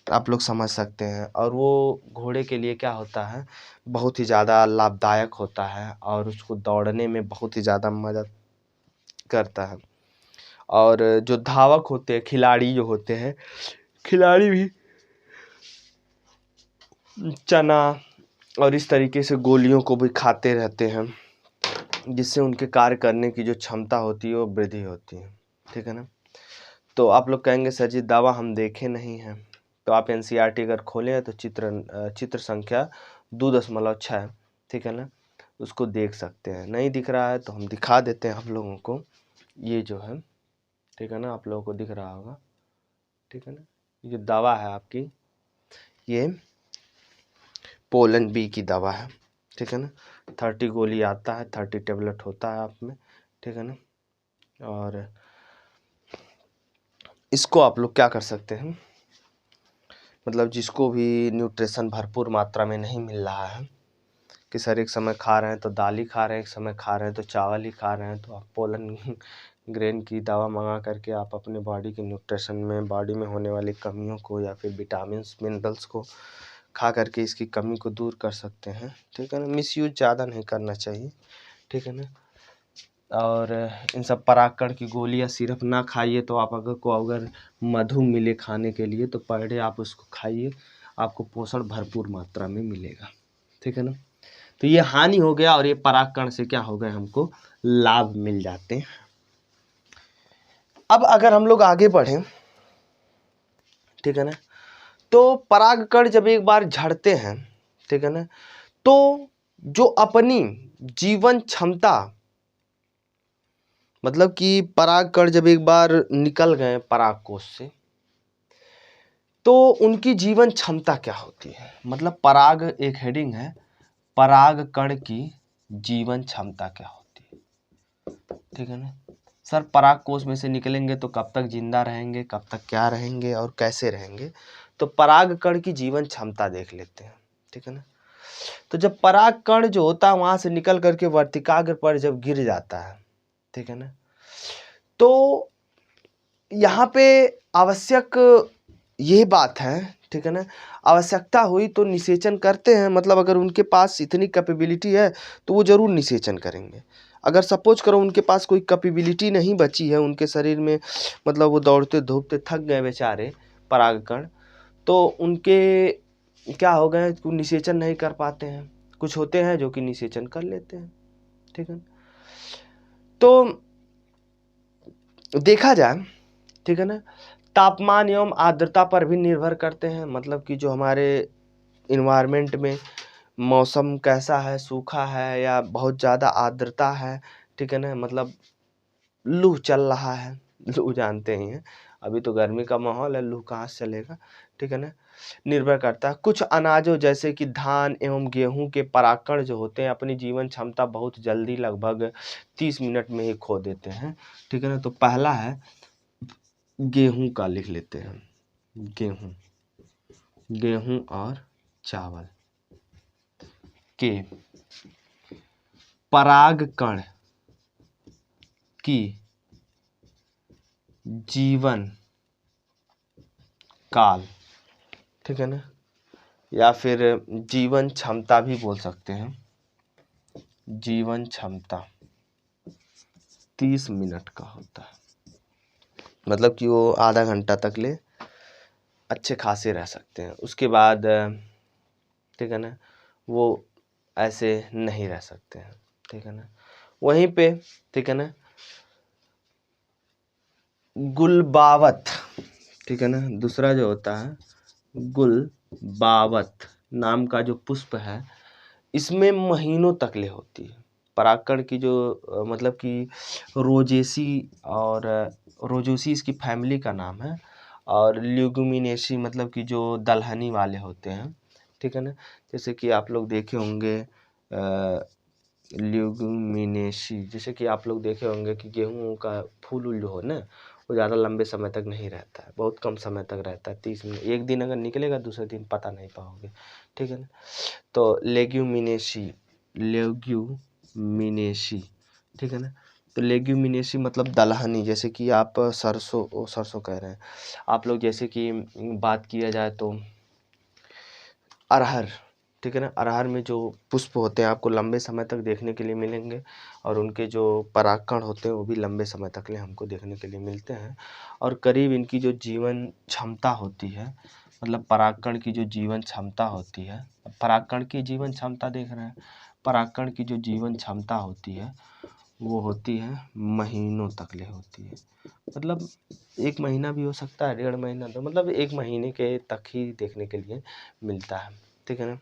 आप लोग समझ सकते हैं। और वो घोड़े के लिए क्या होता है, बहुत ही ज़्यादा लाभदायक होता है और उसको दौड़ने में बहुत ही ज़्यादा मदद करता है। और जो धावक होते हैं, खिलाड़ी जो होते हैं, खिलाड़ी भी चना और इस तरीके से गोलियों को भी खाते रहते हैं, जिससे उनके कार्य करने की जो क्षमता होती है वो वृद्धि होती है, ठीक है ना। तो आप लोग कहेंगे सर जी दवा हम देखे नहीं हैं, तो आप एनसीईआरटी अगर खोलें तो चित्र संख्या 2.6, ठीक है ना, उसको देख सकते हैं। नहीं दिख रहा है तो हम दिखा देते हैं आप लोगों को, ये जो है, ठीक है ना, आप लोगों को दिख रहा होगा, ठीक है ना, ये दवा है आपकी, ये पोलन बी की दवा है, ठीक है ना, 30 गोली आता है, 30 टेबलेट होता है आप में, ठीक है ना। और इसको आप लोग क्या कर सकते हैं, मतलब जिसको भी न्यूट्रिशन भरपूर मात्रा में नहीं मिल रहा है, कि सर एक समय खा रहे हैं तो दाल ही खा रहे हैं, एक समय खा रहे हैं तो चावल ही खा रहे हैं, तो आप पोलन ग्रेन की दवा मंगा करके आप अपने बॉडी के न्यूट्रिशन में, बॉडी में होने वाली कमियों को या फिर विटामिन्स मिनरल्स को खा करके इसकी कमी को दूर कर सकते हैं, ठीक है ना। मिसयूज ज़्यादा नहीं करना चाहिए, ठीक है ना। और इन सब परागकण की गोली या सिरप ना खाइए, तो आप अगर मधु मिले खाने के लिए तो पर डे आप उसको खाइए, आपको पोषण भरपूर मात्रा में मिलेगा, ठीक है ना। तो ये हानि हो गया और ये परागकण से क्या हो गए, हमको लाभ मिल जाते हैं। अब अगर हम लोग आगे बढ़ें, ठीक है ना, तो परागकण जब एक बार झड़ते हैं, ठीक है ना, तो जो अपनी जीवन क्षमता, मतलब कि परागकण जब एक बार निकल गए परागकोश से, तो उनकी जीवन क्षमता क्या होती है, मतलब पराग एक हेडिंग है, परागकण की जीवन क्षमता क्या होती है, ठीक है ना। सर परागकोश में से निकलेंगे तो कब तक जिंदा रहेंगे, कब तक क्या रहेंगे और कैसे रहेंगे, तो परागकण की जीवन क्षमता देख लेते हैं, ठीक है ना। तो जब परागकण जो होता है वहां से निकल करके वर्तिकाग्र पर जब गिर जाता है, ठीक है ना, तो यहाँ पे आवश्यक ये बात है, ठीक है ना, आवश्यकता हुई तो निषेचन करते हैं, मतलब अगर उनके पास इतनी कैपेबिलिटी है तो वो जरूर निषेचन करेंगे। अगर सपोज करो उनके पास कोई कैपेबिलिटी नहीं बची है उनके शरीर में, मतलब वो दौड़ते धूपते थक गए बेचारे परागकण, तो उनके क्या हो गए, निषेचन नहीं कर पाते हैं। कुछ होते हैं जो कि निषेचन कर लेते हैं, ठीक है। तो देखा जाए, ठीक है ना, तापमान एवं आर्द्रता पर भी निर्भर करते हैं, मतलब कि जो हमारे इन्वायरमेंट में मौसम कैसा है, सूखा है या बहुत ज़्यादा आर्द्रता है, ठीक है ना, मतलब लू चल रहा है, लू जानते ही हैं, अभी तो गर्मी का माहौल है, लू कहाँ से चलेगा, ठीक है ना। निर्भर करता है कुछ अनाजों जैसे कि धान एवं गेहूं के परागकण जो होते हैं अपनी जीवन क्षमता बहुत जल्दी लगभग 30 मिनट में ही खो देते हैं, ठीक है ना। तो पहला है गेहूं का, लिख लेते हैं गेहूं, गेहूं और चावल के परागकण की जीवन काल, ठीक है ना, या फिर जीवन क्षमता भी बोल सकते हैं, जीवन क्षमता 30 मिनट का होता है, मतलब कि वो आधा घंटा तक ले अच्छे खासे रह सकते हैं, उसके बाद ठीक है ना वो ऐसे नहीं रह सकते हैं, ठीक है ना। वहीं पे ठीक है ना गुलबावत, ठीक है ना, दूसरा जो होता है गुलबावत नाम का जो पुष्प है, इसमें महीनों तक ले होती है परागकण की जो मतलब कि रोजेसी और रोजोसी इसकी फैमिली का नाम है, और ल्यूगुमिनेसी मतलब कि जो दलहनी वाले होते हैं, ठीक है ना। जैसे कि आप लोग देखे होंगे ल्यूगुमिनेसी, जैसे कि आप लोग देखे होंगे कि गेहूं का फूल उल जो हो ना वो ज़्यादा लंबे समय तक नहीं रहता है, बहुत कम समय तक रहता है, 30 मिनट, एक दिन अगर निकलेगा दूसरे दिन पता नहीं पाओगे, ठीक है ना। तो लेग्यूमिनेसी, लेग्यूमिनेसी, ठीक है ना। तो लेग्यूमिनेसी मतलब दलहनी, जैसे कि आप सरसों, सरसों कह रहे हैं आप लोग, जैसे कि बात किया जाए तो अरहर, ठीक है ना। अरहर में जो पुष्प होते हैं आपको लंबे समय तक देखने के लिए मिलेंगे, और उनके जो परागकण होते हैं वो भी लंबे समय तक ले हमको देखने के लिए मिलते हैं, और करीब इनकी जो जीवन क्षमता होती है, मतलब परागकण की जो जीवन क्षमता होती है, परागकण की जीवन क्षमता देख रहे हैं, परागकण की जो जीवन क्षमता होती है वो होती है महीनों तक ले होती है, मतलब 1 महीना भी हो सकता है, 1.5 महीना, तो मतलब 1 महीने के तक ही देखने के लिए मिलता है, ठीक है ना।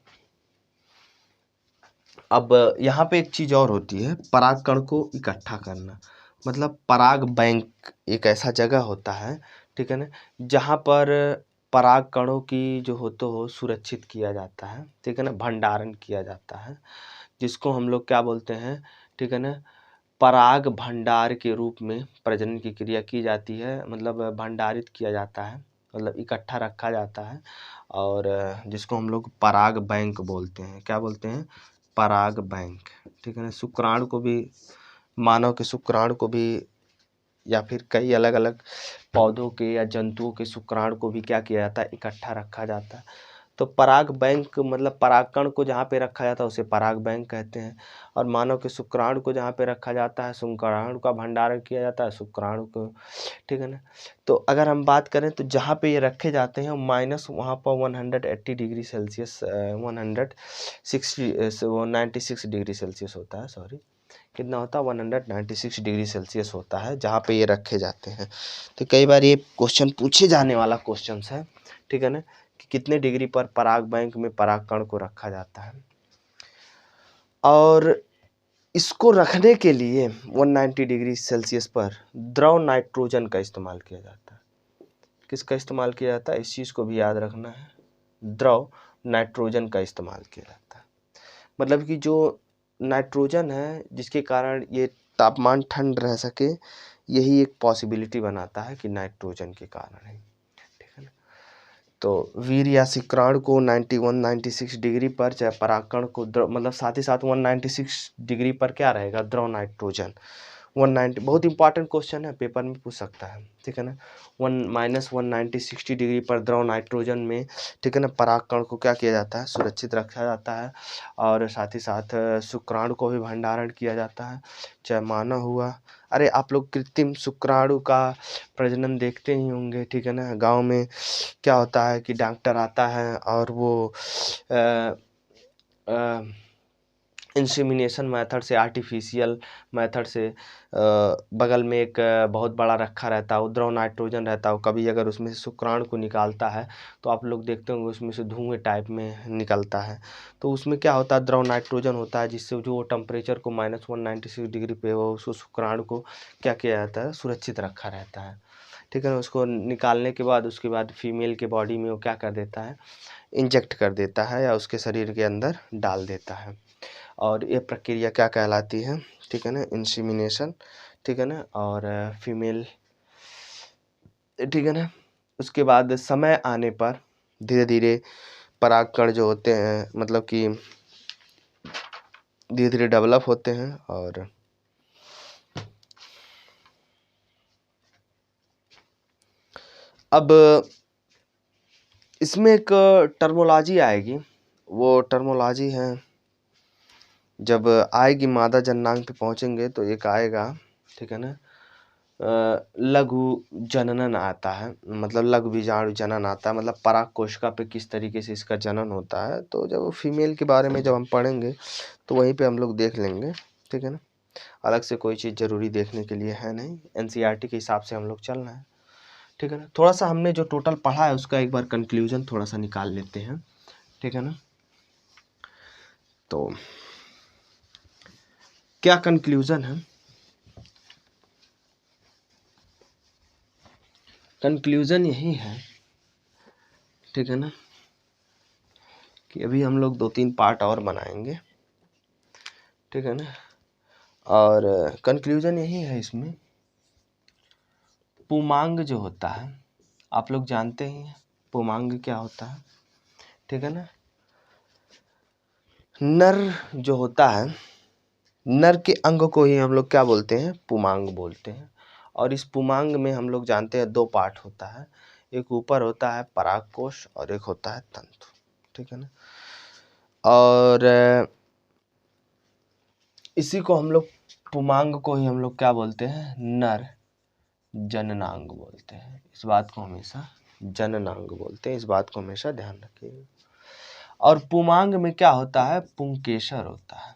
अब यहाँ पे एक चीज़ और होती है परागकण को इकट्ठा करना, मतलब पराग बैंक एक ऐसा जगह होता है, ठीक है ना, जहाँ पर परागकणों की जो हो तो हो सुरक्षित किया जाता है, ठीक है ना, भंडारण किया जाता है, जिसको हम लोग क्या बोलते हैं, ठीक है ना, पराग भंडार के रूप में प्रजनन की क्रिया की जाती है, मतलब भंडारित किया जाता है, मतलब इकट्ठा रखा जाता है, और जिसको हम लोग पराग बैंक बोलते हैं, क्या बोलते हैं, पराग बैंक, ठीक है ना। शुक्राणु को भी, मानव के शुक्राणु को भी, या फिर कई अलग अलग पौधों के या जंतुओं के शुक्राणु को भी क्या किया जाता है, इकट्ठा रखा जाता है। तो पराग बैंक मतलब परागकण को जहाँ पे रखा जाता है उसे पराग बैंक कहते हैं, और मानव के शुक्राणु को जहाँ पे रखा जाता है, शुक्राणु का भंडारण किया जाता है शुक्राणु को, ठीक है ना। तो अगर हम बात करें तो जहाँ पे ये रखे जाते हैं माइनस वहाँ पर 180 डिग्री सेल्सियस, 196 डिग्री सेल्सियस होता है, सॉरी कितना होता है, 196 डिग्री सेल्सियस होता है जहाँ पे ये रखे जाते हैं। तो कई बार ये क्वेश्चन पूछे जाने वाला क्वेश्चन है, ठीक है ना, कि कितने डिग्री पर पराग बैंक में परागकण को रखा जाता है। और इसको रखने के लिए 190 डिग्री सेल्सियस पर द्रव नाइट्रोजन का इस्तेमाल किया जाता है। किसका इस्तेमाल किया जाता है, इस चीज़ को भी याद रखना है, द्रव नाइट्रोजन का इस्तेमाल किया जाता है, मतलब कि जो नाइट्रोजन है जिसके कारण ये तापमान ठंड रह सके, यही एक पॉसिबिलिटी बनाता है कि नाइट्रोजन के कारण है, ठीक है ना। तो वीर या शुक्राणु को 96 डिग्री पर, चाहे परागकण को द्रव, मतलब साथ ही साथ 196 डिग्री पर क्या रहेगा, द्रव नाइट्रोजन। 190 बहुत इंपॉर्टेंट क्वेश्चन है, पेपर में पूछ सकता है, ठीक है ना। 190 डिग्री पर द्रव नाइट्रोजन में, ठीक है ना, परागकण को क्या किया जाता है, सुरक्षित रखा जाता है, और साथ ही साथ शुक्राणु को भी भंडारण किया जाता है, चाहे मानव हुआ, अरे आप लोग कृत्रिम शुक्राणु का प्रजनन देखते ही होंगे, ठीक है ना। गांव में क्या होता है कि डॉक्टर आता है और वो इंसेमिनेशन मेथड से, आर्टिफिशियल मेथड से बगल में एक बहुत बड़ा रखा रहता है, द्रव नाइट्रोजन रहता है, कभी अगर उसमें से शुक्राणु को निकालता है तो आप लोग देखते होंगे उसमें से धुएं टाइप में निकलता है। तो उसमें क्या होता है, द्रव नाइट्रोजन होता है, जिससे जो टेम्परेचर को -196 डिग्री पे वो उसको शुक्राणु को क्या किया जाता है, सुरक्षित रखा रहता है। ठीक है ना। उसको निकालने के बाद उसके बाद फीमेल के बॉडी में वो क्या कर देता है, इंजेक्ट कर देता है या उसके शरीर के अंदर डाल देता है। और ये प्रक्रिया क्या कहलाती है, ठीक है ना, इंसेमिनेशन। ठीक है ना। और फीमेल, ठीक है ना, उसके बाद समय आने पर धीरे धीरे परागकण जो होते हैं मतलब कि धीरे धीरे डेवलप होते हैं। और अब इसमें एक टर्मोलॉजी आएगी, वो टर्मोलॉजी है जब आएगी मादा जननांग पे पहुंचेंगे तो एक आएगा, ठीक है ना, लघु जननन आता है, मतलब लघु बीजाणु जनन आता है, मतलब पराग कोशिका पे किस तरीके से इसका जनन होता है। तो जब फीमेल के बारे में जब हम पढ़ेंगे तो वहीं पे हम लोग देख लेंगे। ठीक है ना। अलग से कोई चीज़ ज़रूरी देखने के लिए है नहीं, एनसीईआरटी के हिसाब से हम लोग चलना है। ठीक है ना। थोड़ा सा हमने जो टोटल पढ़ा है उसका एक बार कंक्लूजन थोड़ा सा निकाल लेते हैं। ठीक है ना। तो क्या कंक्लूजन है, कंक्लूजन यही है, ठीक है ना, कि अभी हम लोग 2-3 पार्ट और बनाएंगे। ठीक है ना। और कंक्लूजन यही है इसमें, पुमांग जो होता है आप लोग जानते ही हैं पुमांग क्या होता है। ठीक है ना। नर जो होता है, नर के अंग को ही हम लोग क्या बोलते हैं, पुमांग बोलते हैं। और इस पुमांग में हम लोग जानते हैं 2 पार्ट होता है, एक ऊपर होता है परागकोश और एक होता है तंतु। ठीक है ना। और इसी को हम लोग पुमांग को ही हम लोग क्या बोलते हैं, नर जननांग बोलते हैं। इस बात को हमेशा जननांग बोलते हैं, इस बात को हमेशा ध्यान रखिएगा। और पुमांग में क्या होता है, पुंकेसर होता है।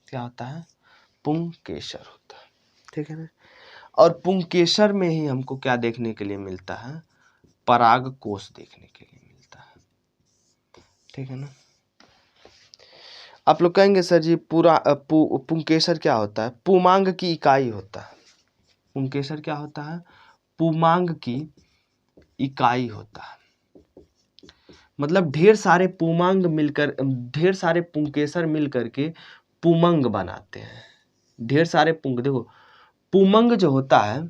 क्या होता है, पुंकेसर होता है। ठीक है ना। और पुंकेसर में ही हमको क्या देखने के लिए मिलता है, पराग कोष देखने के लिए मिलता है। ठीक है ना। आप लोग कहेंगे सर जी पूरा पुंकेसर क्या होता है, पुमांग की इकाई होता है। पुंकेसर क्या होता है, पुमांग की इकाई होता है। मतलब ढेर सारे पुमांग मिलकर, ढेर सारे पुंकेसर मिल करके पुमंग बनाते हैं। ढेर सारे देखो पुमंग जो होता है,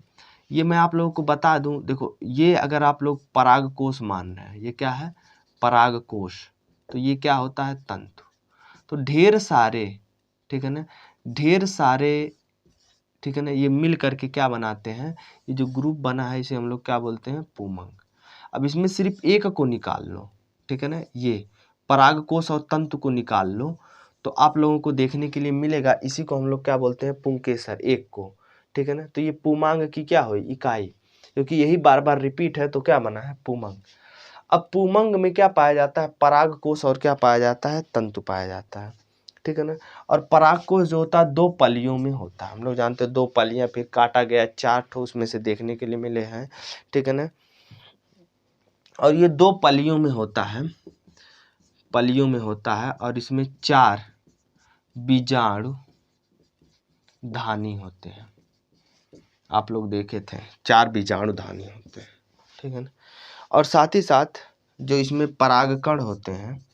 ये मैं आप लोगों को बता दूं, देखो ये अगर आप लोग परागकोश मान रहे हैं, ये क्या है, परागकोश, तो ये क्या होता है, तंतु। तो ढेर सारे, ठीक है ना, ढेर सारे, ठीक है ना, ये मिल करके क्या बनाते हैं, ये जो ग्रुप बना है इसे हम लोग क्या बोलते हैं, पुमंग। अब इसमें सिर्फ एक को निकाल लो, ठीक है ना, ये परागकोश और तंतु को निकाल लो तो आप लोगों को देखने के लिए मिलेगा, इसी को हम लोग क्या बोलते हैं, पुंकेसर, एक को। ठीक है ना। तो ये पुमांग की क्या हुई, इकाई, क्योंकि यही बार बार रिपीट है तो क्या बना है, पुमंग। अब पुमंग में क्या पाया जाता है, परागकोश और क्या पाया जाता है, तंतु पाया जाता है। ठीक है ना। और परागकोश जो होता है 2 पलियों में होता है, हम लोग जानते हैं 2 पलियां, फिर काटा गया 4 ठो उसमें से देखने के लिए मिले हैं। ठीक है ना। और ये 2 पलियों में होता है, पलियों में होता है, और इसमें 4 बीजाणु धानी होते हैं। आप लोग देखे थे 4 बीजाणु धानी होते हैं। ठीक है ना। और साथ ही साथ जो इसमें परागकण होते हैं,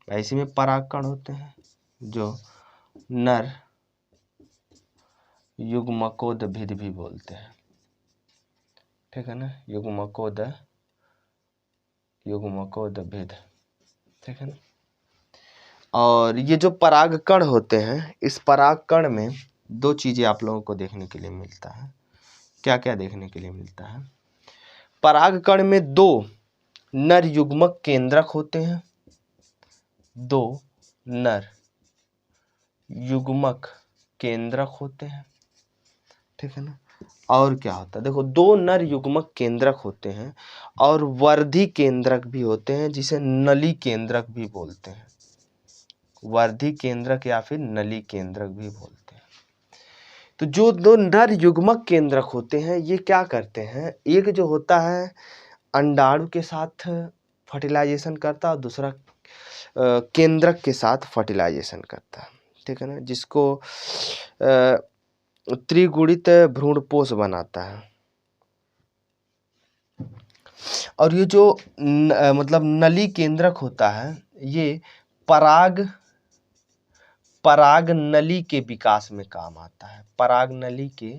ऐसे में परागकण होते हैं जो नर युग्मकोद भिद भी बोलते हैं। ठीक है ना। युग्मकोद भिद। ठीक है ना। और ये जो परागकण होते हैं, इस परागकण में 2 चीजें आप लोगों को देखने के लिए मिलता है। क्या क्या देखने के लिए मिलता है, परागकण में 2 नर युग्मक केंद्रक होते हैं, 2 नर युग्मक केंद्रक होते हैं। ठीक है ना। और क्या होता है, देखो 2 नर युग्मक केंद्रक होते हैं और वर्धी केंद्रक भी होते हैं, जिसे नली केंद्रक भी बोलते हैं। वर्धी केंद्रक या फिर नली केंद्रक भी बोलते हैं। तो जो दो नर युग्मक केंद्रक होते हैं ये क्या करते हैं, एक जो होता है अंडाणु के साथ फर्टिलाइजेशन करता है और दूसरा केंद्रक के साथ फर्टिलाइजेशन करता है, ठीक है ना, जिसको त्रिगुणित भ्रूणपोष बनाता है। और ये जो मतलब नली केंद्रक होता है ये पराग नली के विकास में काम आता है, पराग नली के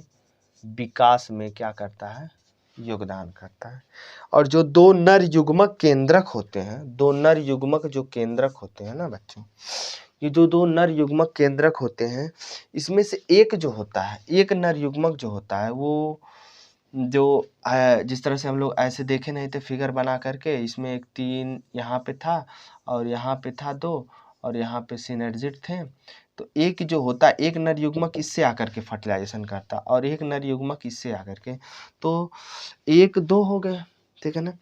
विकास में क्या करता है, योगदान करता है। और जो दो नर युग्मक केंद्रक होते हैं, दो नर युग्मक जो केंद्रक होते हैं ना बच्चों, ये जो दो नर युग्मक केंद्रक होते हैं इसमें से एक जो होता है, एक नर युग्मक जो होता है वो जो जिस तरह से हम लोग ऐसे देखे नहीं थे फिगर बना करके, इसमें एक 3 यहाँ पे था और यहाँ पे था 2 और यहाँ पे सिनर्जिड थे। तो एक जो होता है एक नर युग्मक इससे आकर के फर्टिलाइजेशन करता और एक नर युग्मक इससे आकर के, तो 1-2 हो गए, ठीक है ना।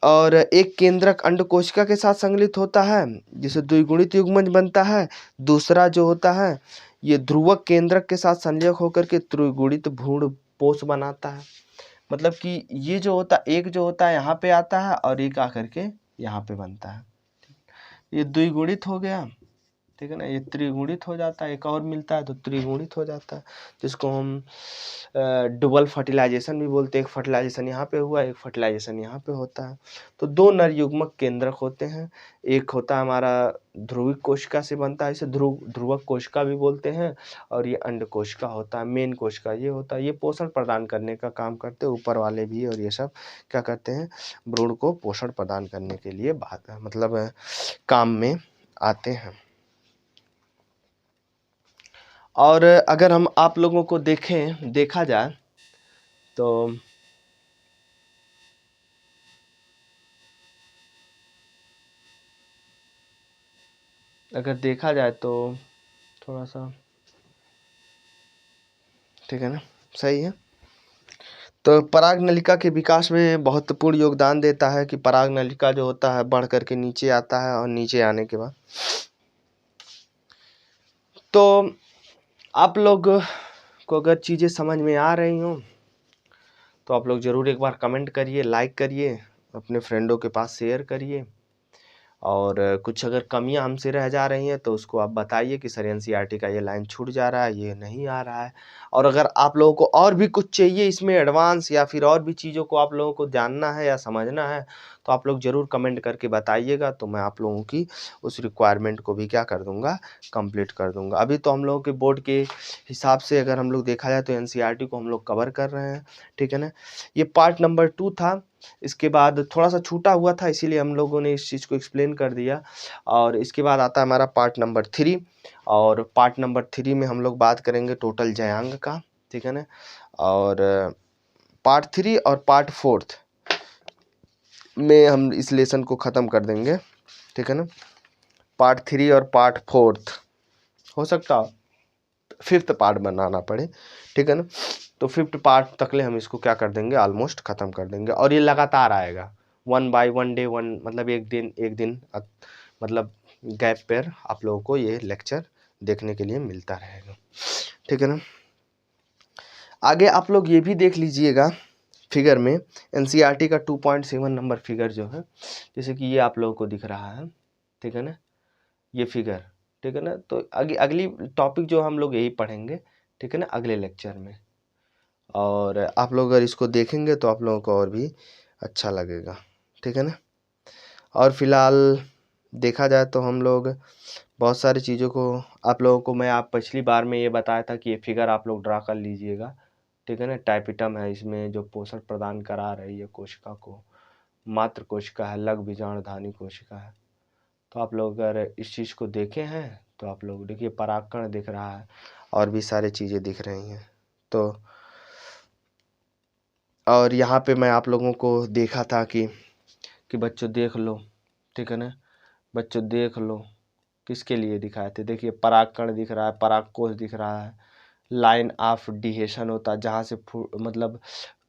और एक केंद्रक अंडकोशिका के साथ संगलित होता है जिसे द्विगुणित युग्मज बनता है। दूसरा जो होता है ये ध्रुवक केंद्रक के साथ संलयक होकर के त्रिगुणित भ्रूणपोष बनाता है। मतलब कि ये जो होता एक जो होता है यहाँ पे आता है और एक आकर के यहाँ पे बनता है। ये द्विगुणित हो गया, ठीक है ना, ये त्रिगुणित हो जाता है, एक और मिलता है तो त्रिगुणित हो जाता है, जिसको हम डबल फर्टिलाइजेशन भी बोलते हैं। एक फर्टिलाइजेशन यहाँ पे हुआ, एक फर्टिलाइजेशन यहाँ पे होता है। तो दो नर युग्मक केंद्रक होते हैं, एक होता है हमारा ध्रुविक कोशिका से बनता है, इसे ध्रुवक कोशिका भी बोलते हैं, और ये अंड कोशिका होता है, मेन कोशिका ये होता है। ये पोषण प्रदान करने का काम करते हैं, ऊपर वाले भी, और ये सब क्या करते हैं, भ्रूण को पोषण प्रदान करने के लिए मतलब काम में आते हैं। और अगर हम आप लोगों को देखा जाए तो अगर देखा जाए तो थोड़ा सा, ठीक है ना, सही है। तो पराग नलिका के विकास में महत्वपूर्ण योगदान देता है कि पराग नलिका जो होता है बढ़ करके नीचे आता है, और नीचे आने के बाद तो आप लोग को अगर चीज़ें समझ में आ रही हों तो आप लोग ज़रूर एक बार कमेंट करिए, लाइक करिए, अपने फ्रेंडों के पास शेयर करिए। और कुछ अगर कमियां हमसे रह जा रही हैं तो उसको आप बताइए कि सर एनसीईआरटी का ये लाइन छूट जा रहा है, ये नहीं आ रहा है। और अगर आप लोगों को और भी कुछ चाहिए इसमें एडवांस, या फिर और भी चीज़ों को आप लोगों को जानना है या समझना है, तो आप लोग ज़रूर कमेंट करके बताइएगा, तो मैं आप लोगों की उस रिक्वायरमेंट को भी क्या कर दूंगा, कंप्लीट कर दूंगा। अभी तो हम लोगों के बोर्ड के हिसाब से अगर हम लोग देखा जाए तो एनसीईआरटी को हम लोग कवर कर रहे हैं, ठीक है ना। ये पार्ट नंबर 2 था, इसके बाद थोड़ा सा छूटा हुआ था इसीलिए हम लोगों ने इस चीज़ को एक्सप्लेन कर दिया। और इसके बाद आता है हमारा पार्ट नंबर 3, और पार्ट नंबर 3 में हम लोग बात करेंगे टोटल जयांग का, ठीक है ना। और पार्ट 3 और पार्ट 4 में हम इस लेसन को ख़त्म कर देंगे, ठीक है ना। पार्ट 3 और पार्ट 4 हो सकता 5th पार्ट बनाना पड़े, ठीक है ना। तो 5th पार्ट तकले हम इसको क्या कर देंगे, ऑलमोस्ट ख़त्म कर देंगे। और ये लगातार आएगा 1 बाय 1 डे 1, मतलब एक दिन मतलब गैप पर आप लोगों को ये लेक्चर देखने के लिए मिलता रहेगा, ठीक है ना। आगे आप लोग ये भी देख लीजिएगा फिगर में, एनसीईआरटी का 2.7 नंबर फिगर जो है, जैसे कि ये आप लोगों को दिख रहा है, ठीक है ना, ये फिगर, ठीक है ना। तो अगली टॉपिक जो हम लोग यही पढ़ेंगे, ठीक है ना, अगले लेक्चर में। और आप लोग अगर इसको देखेंगे तो आप लोगों को और भी अच्छा लगेगा, ठीक है ना। और फिलहाल देखा जाए तो हम लोग बहुत सारी चीज़ों को आप लोगों को मैं पिछली बार में ये बताया था कि ये फिगर आप लोग ड्रा कर लीजिएगा, ठीक है ना। टाइपिटम है, इसमें जो पोषण प्रदान करा रही है कोशिका को, मात्र कोशिका है, लघु बीजाणुधानी कोशिका है। तो आप लोग अगर इस चीज़ को देखे हैं तो आप लोग देखिए परागकण दिख रहा है और भी सारी चीज़ें दिख रही हैं। तो और यहाँ पे मैं आप लोगों को देखा था कि बच्चों देख लो, ठीक है ना, बच्चों देख लो किसके लिए दिखाए थे। देखिए परागकण दिख रहा है, परागकोश दिख रहा है, लाइन ऑफ डिहेशन होता है जहाँ से मतलब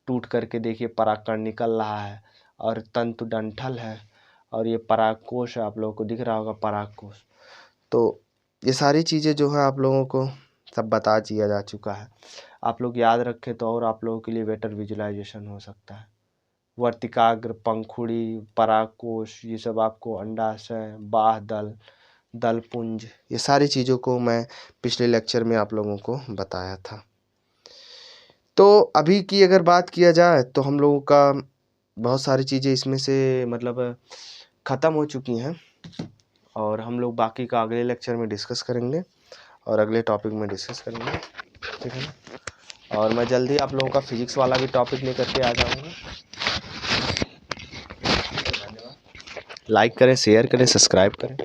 टूट करके देखिए परागकण निकल रहा है, और तंतु डंठल है, और ये परागकोश है, आप लोगों को दिख रहा होगा परागकोश। तो ये सारी चीज़ें जो हैं आप लोगों को सब बता दिया जा चुका है। आप लोग याद रखें तो और आप लोगों के लिए बेटर विजुअलाइजेशन हो सकता है। वर्तिकाग्र, पंखुड़ी, परागकोश, ये सब आपको अंडाशय, बाह्यदल, दलपुंज, ये सारी चीज़ों को मैं पिछले लेक्चर में आप लोगों को बताया था। तो अभी की अगर बात किया जाए तो हम लोगों का बहुत सारी चीज़ें इसमें से मतलब ख़त्म हो चुकी हैं और हम लोग बाकी का अगले लेक्चर में डिस्कस करेंगे और अगले टॉपिक में डिस्कस करेंगे, ठीक है ना। और मैं जल्दी आप लोगों का फिजिक्स वाला भी टॉपिक लेकर के आ जाऊँगा। लाइक करें, शेयर करें, सब्सक्राइब करें।